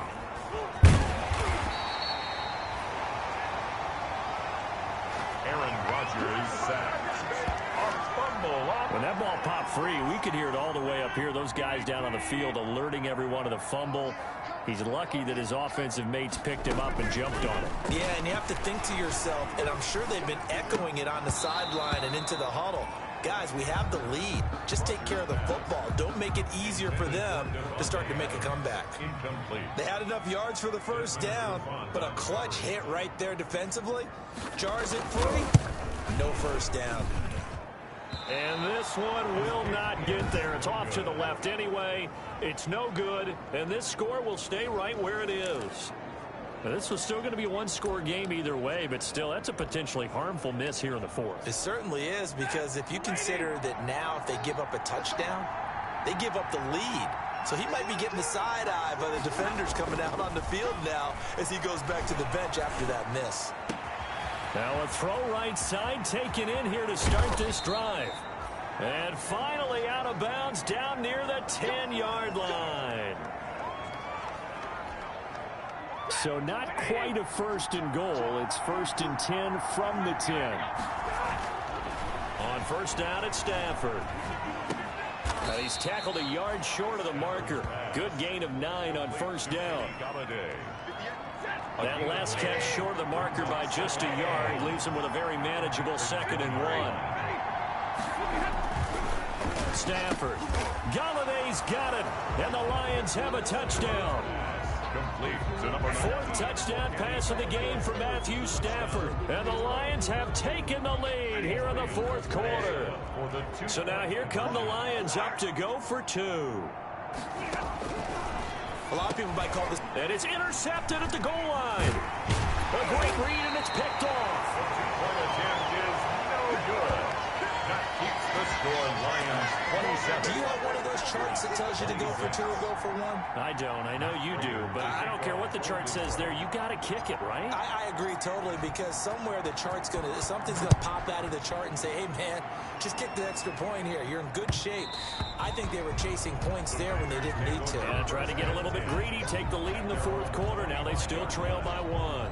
Aaron Rodgers sacks. A fumble off. When that ball popped free, we could hear it all the way up here. Those guys down on the field alerting everyone of the fumble. He's lucky that his offensive mates picked him up and jumped on it. Yeah, and you have to think to yourself, and I'm sure they've been echoing it on the sideline and into the huddle. Guys, we have the lead. Just take care of the football. Don't make it easier for them to start to make a comeback. Incomplete. They had enough yards for the first down, but a clutch hit right there defensively jars it free. No first down. And this one will not get there. It's off to the left anyway. It's no good, and this score will stay right where it is. Now, this was still going to be a one-score game either way, but still, that's a potentially harmful miss here in the fourth. It certainly is, because if you consider that now if they give up a touchdown, they give up the lead. So he might be getting the side eye by the defenders coming out on the field now as he goes back to the bench after that miss. Now a throw right side taken in here to start this drive. And finally out of bounds down near the 10-yard line. So not quite a 1st and goal. It's 1st and 10 from the 10. On first down at Stafford. And he's tackled a yard short of the marker. Good gain of 9 on first down. That last catch short of the marker by just a yard leaves him with a very manageable 2nd and 1. Stafford. Galladay's got it. And the Lions have a touchdown. Complete to number 9. 4th touchdown pass of the game for Matthew Stafford. And the Lions have taken the lead here in the 4th quarter. So now here come the Lions up to go for 2. A lot of people might call this. And it's intercepted at the goal line. A great read, and it's picked off. Point attempt is no good. That keeps the score Lions 27. Do you have one of those charts that tells you to go for 2 or go for 1? I don't. I know you do, but I don't care what the chart says there. You got to kick it, right? I agree totally, because somewhere the chart's something's gonna pop out of the chart and say, hey man, just kick the extra point here. You're in good shape. I think they were chasing points there when they didn't need to. Yeah, trying to get a little bit greedy, take the lead in the 4th quarter. Now they still trail by 1.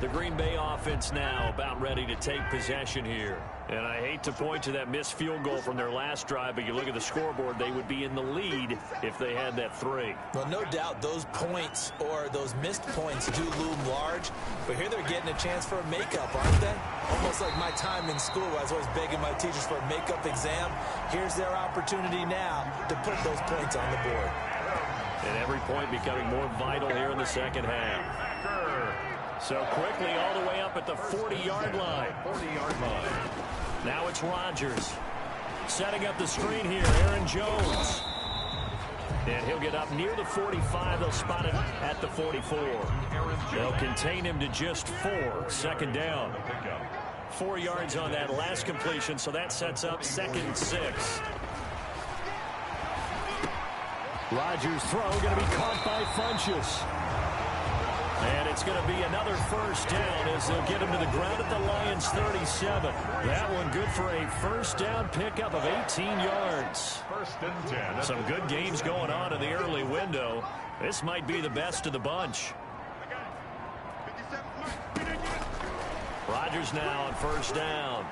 The Green Bay offense now about ready to take possession here. And I hate to point to that missed field goal from their last drive, but you look at the scoreboard, they would be in the lead if they had that 3. Well, no doubt those points or those missed points do loom large, but here they're getting a chance for a makeup, aren't they? Almost like my time in school, I was always begging my teachers for a makeup exam. Here's their opportunity now to put those points on the board. And every point becoming more vital here in the second half. So quickly all the way up at the 40-yard line. 40-yard line. Now it's Rodgers. Setting up the screen here, Aaron Jones. And he'll get up near the 45. They'll spot him at the 44. They'll contain him to just 4. Second down. 4 yards on that last completion, so that sets up 2nd and 6. Rodgers' throw going to be caught by Funchess. And it's going to be another first down as they'll get him to the ground at the Lions' 37. That one good for a first down pickup of 18 yards. 1st and 10. Some good games going on in the early window. This might be the best of the bunch. Rodgers now on first down.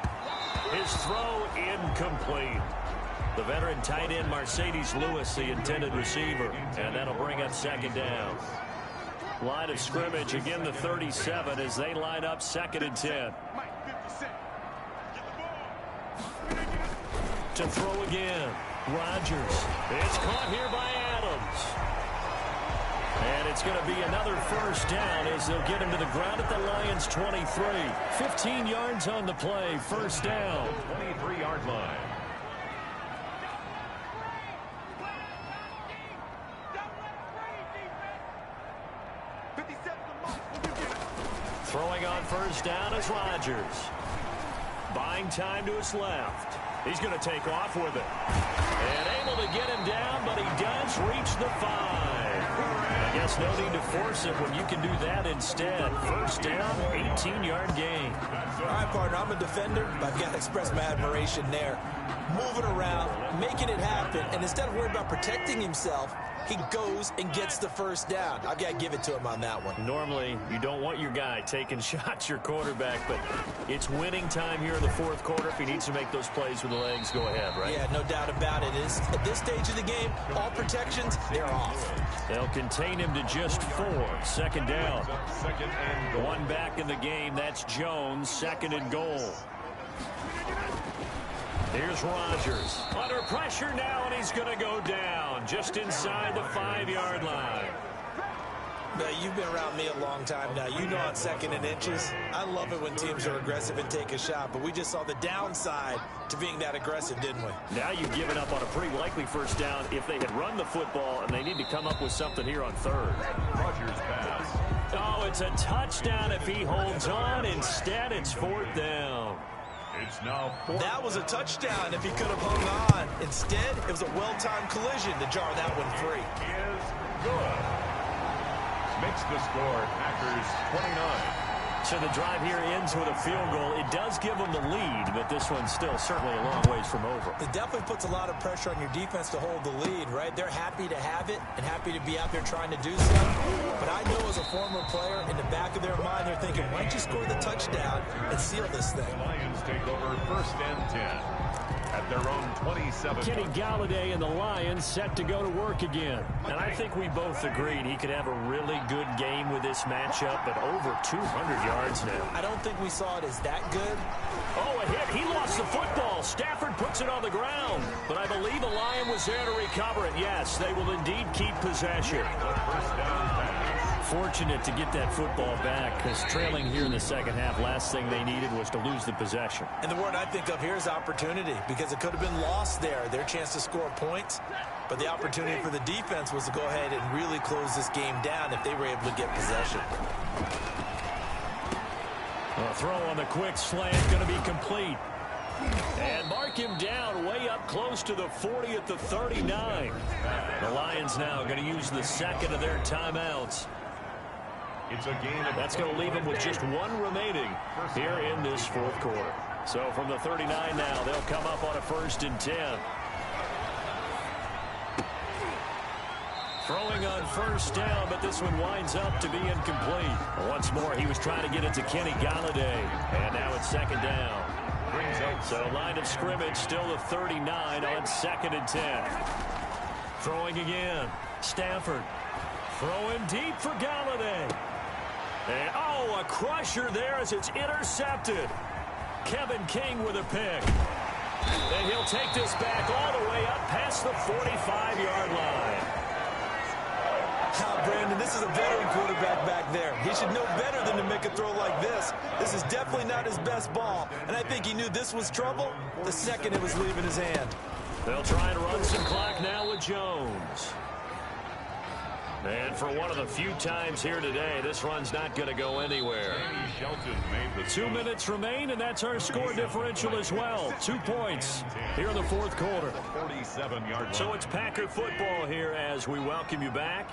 His throw incomplete. The veteran tight end Mercedes Lewis, the intended receiver. And that'll bring up 2nd down. Line of scrimmage, again the 37 as they line up 2nd and 10. To throw again, Rodgers. It's caught here by Adams. And it's going to be another first down as they'll get him to the ground at the Lions' 23. 15 yards on the play, first down. 23-yard line. Throwing on first down is Rodgers. Buying time to his left. He's going to take off with it. And able to get him down, but he does reach the 5. I guess no need to force it when you can do that instead. First down, 18-yard gain. All right, partner, I'm a defender, but I've got to express my admiration there. Moving around, making it happen, and instead of worrying about protecting himself, he goes and gets the first down. I've got to give it to him on that one. Normally, you don't want your guy taking shots, your quarterback, but it's winning time here in the 4th quarter. If he needs to make those plays with the legs, go ahead, right? Yeah, no doubt about it. At this stage of the game, all protections, they're off. They'll contain him to just 4. 2nd down. 2nd and goal. One back in the game. That's Jones. 2nd and goal. Here's Rodgers. Under pressure now, and he's going to go down just inside the 5-yard line. Now, you've been around me a long time now. You know on 2nd and inches, I love it when teams are aggressive and take a shot, but we just saw the downside to being that aggressive, didn't we? Now you've given up on a pretty likely first down if they had run the football, and they need to come up with something here on 3rd. Rodgers pass. Oh, it's a touchdown if he holds on. Instead, it's 4th down. It's now 4th. That was a touchdown if he could have hung on. Instead, it was a well-timed collision to jar that one free. Is good. Makes the score Packers 29. So the drive here ends with a field goal. It does give them the lead, but this one's still certainly a long ways from over. It definitely puts a lot of pressure on your defense to hold the lead, right? They're happy to have it and happy to be out there trying to do so. But I know as a former player, in the back of their mind, they're thinking, why don't you score the touchdown and seal this thing? The Lions take over 1st and 10. At their own 27. Kenny Galladay and the Lions set to go to work again. And I think we both agreed he could have a really good game with this matchup, but over 200 yards now. I don't think we saw it as that good. Oh, a hit. He lost the football. Stafford puts it on the ground. But I believe a Lion was there to recover it. Yes, they will indeed keep possession. First down pass. Fortunate to get that football back because trailing here in the 2nd half, last thing they needed was to lose the possession. And the word I think of here is opportunity because it could have been lost there, their chance to score points. But the opportunity for the defense was to go ahead and really close this game down if they were able to get possession. A throw on the quick slant going to be complete. And mark him down way up close to the 40 at the 39. The Lions now going to use the 2nd of their timeouts. It's a gain of That's going to leave them with just 1 remaining here in this 4th quarter. So from the 39 now, they'll come up on a 1st and 10. Throwing on first down, but this one winds up to be incomplete. Once more, he was trying to get it to Kenny Galladay. And now it's 2nd down. So line of scrimmage still the 39 on 2nd and 10. Throwing again. Stafford. Throwing deep for Galladay. And, oh, a crusher there as it's intercepted. Kevin King with a pick. And he'll take this back all the way up past the 45-yard line. Brandon, this is a veteran quarterback back there. He should know better than to make a throw like this. This is definitely not his best ball, and I think he knew this was trouble the second it was leaving his hand. They'll try and run some clock now with Jones. And for one of the few times here today, this run's not going to go anywhere. 2 minutes remain, and that's our score differential as well. 2 points here in the fourth quarter. So it's Packer football here as we welcome you back.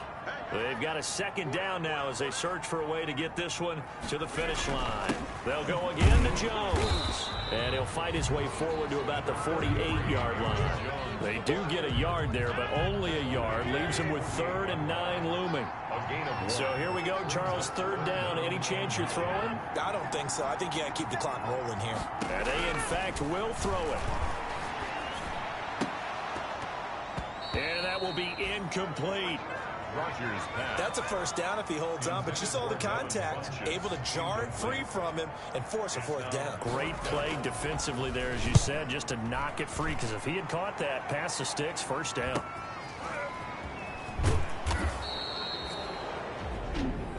They've got a second down now as they search for a way to get this one to the finish line. They'll go again to Jones. And he'll fight his way forward to about the 48-yard line. They do get a yard there, but only a yard. Leaves them with 3rd and 9 looming. So here we go, Charles, 3rd down. Any chance you're throwing? I don't think so. I think you got to keep the clock rolling here. And they, in fact, will throw it. And that will be incomplete. That's a first down if he holds on, but you saw the contact, able to jar it free from him and force a 4th down. Great play defensively there, as you said, just to knock it free, because if he had caught that, past the sticks, 1st down.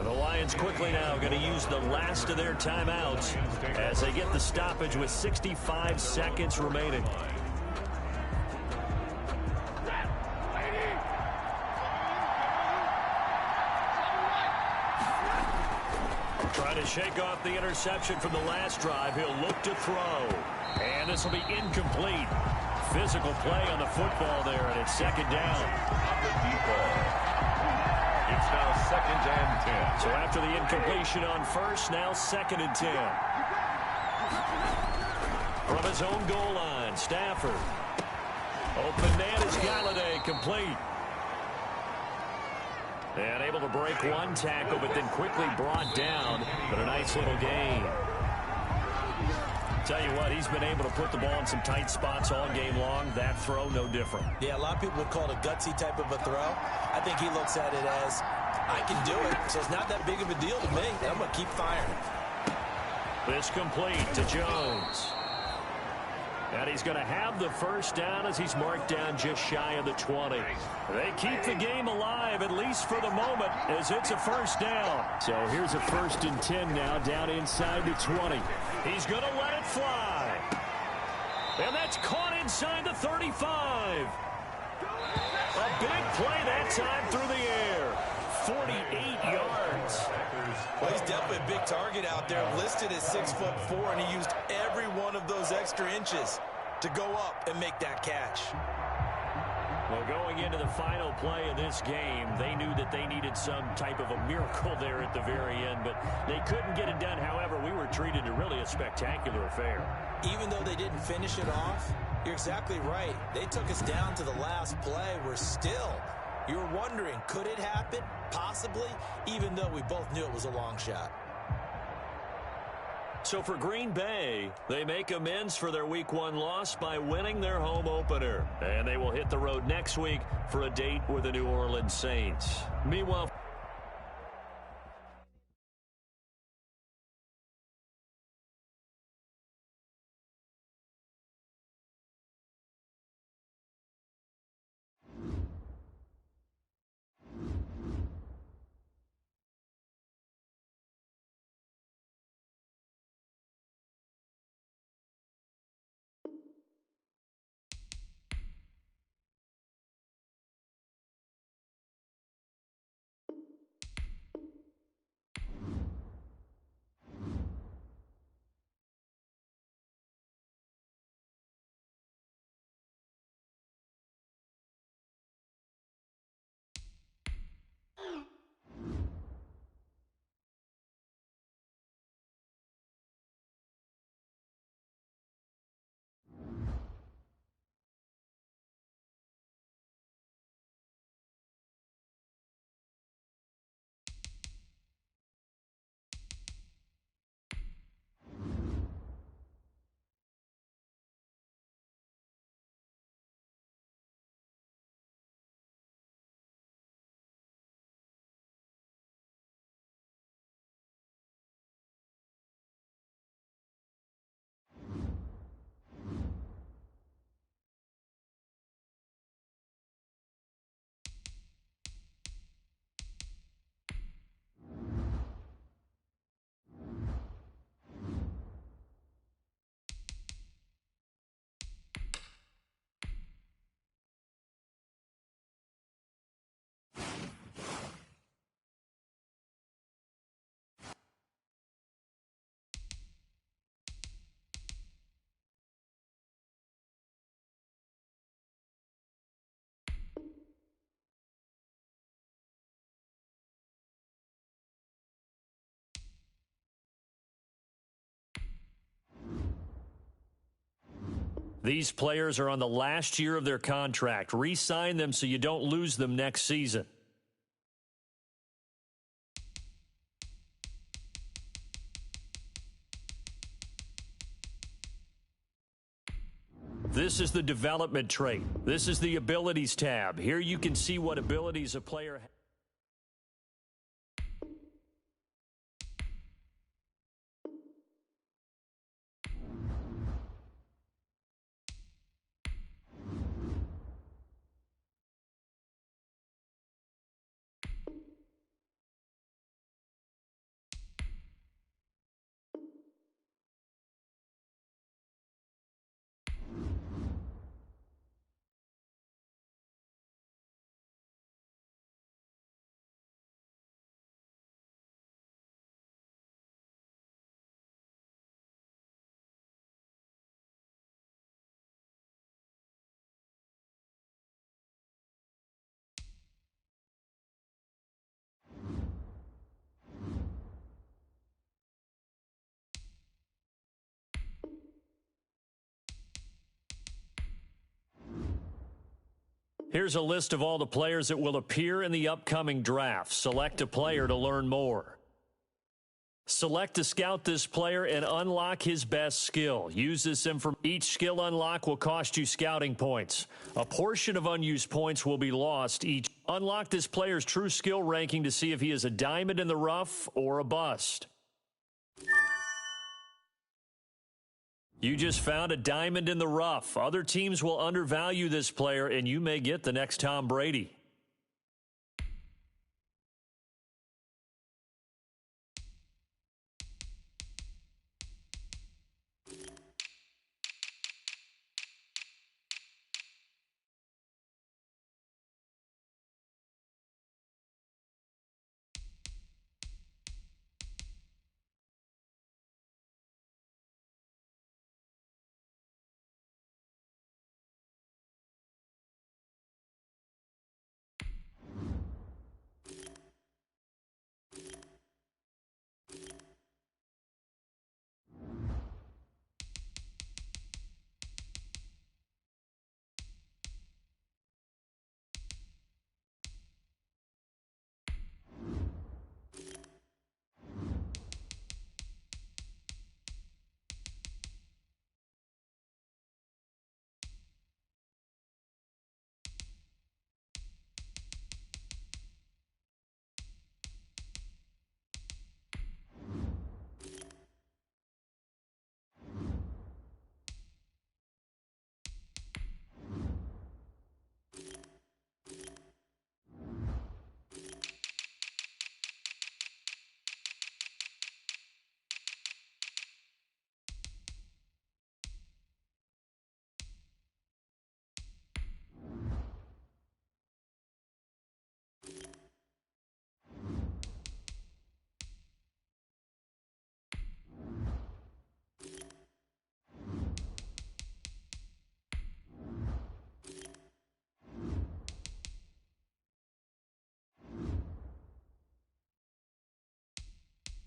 The Lions quickly now going to use the last of their timeouts as they get the stoppage with 65 seconds remaining. Trying to shake off the interception from the last drive. He'll look to throw. And this will be incomplete. Physical play on the football there, and it's 2nd down. It's now 2nd and 10. So after the incompletion on 1st, now 2nd and 10. From his own goal line, Stafford. Open man is Galladay, complete. And able to break one tackle, but then quickly brought down. But a nice little gain. Tell you what, he's been able to put the ball in some tight spots all game long. That throw, no different. Yeah, a lot of people would call it a gutsy type of a throw. I think he looks at it as, I can do it, so it's not that big of a deal to me. I'm going to keep firing. This complete to Jones. And he's going to have the 1st down as he's marked down just shy of the 20. They keep the game alive, at least for the moment, as it's a 1st down. So here's a 1st and 10 now, down inside the 20. He's going to let it fly. And that's caught inside the 35. A big play that time through the air. 48 yards. Well, he's definitely a big target out there, listed as 6'4", and he used every one of those extra inches to go up and make that catch. Well, going into the final play of this game, they knew that they needed some type of a miracle there at the very end, but they couldn't get it done. However, we were treated to really a spectacular affair. Even though they didn't finish it off, you're exactly right. They took us down to the last play. We're still, you're wondering, could it happen? Possibly, even though we both knew it was a long shot. So for Green Bay, they make amends for their Week 1 loss by winning their home opener. And they will hit the road next week for a date with the New Orleans Saints. Meanwhile, These players are on the last year of their contract. Re-sign them so you don't lose them next season. This is the development trait. This is the abilities tab. Here you can see what abilities a player has. Here's a list of all the players that will appear in the upcoming draft. Select a player to learn more. Select to scout this player and unlock his best skill. Use this information. Each skill unlock will cost you scouting points. A portion of unused points will be lost each. Unlock this player's true skill ranking to see if he is a diamond in the rough or a bust. You just found a diamond in the rough. Other teams will undervalue this player, and you may get the next Tom Brady.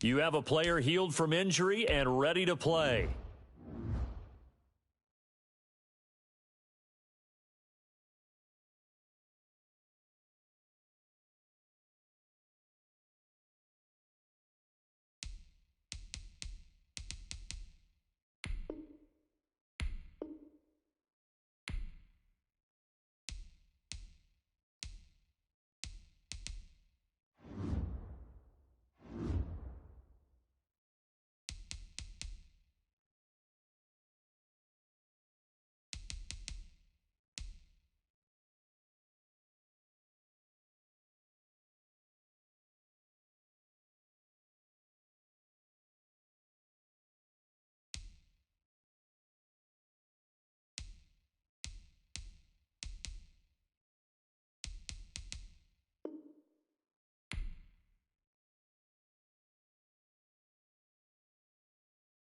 You have a player healed from injury and ready to play.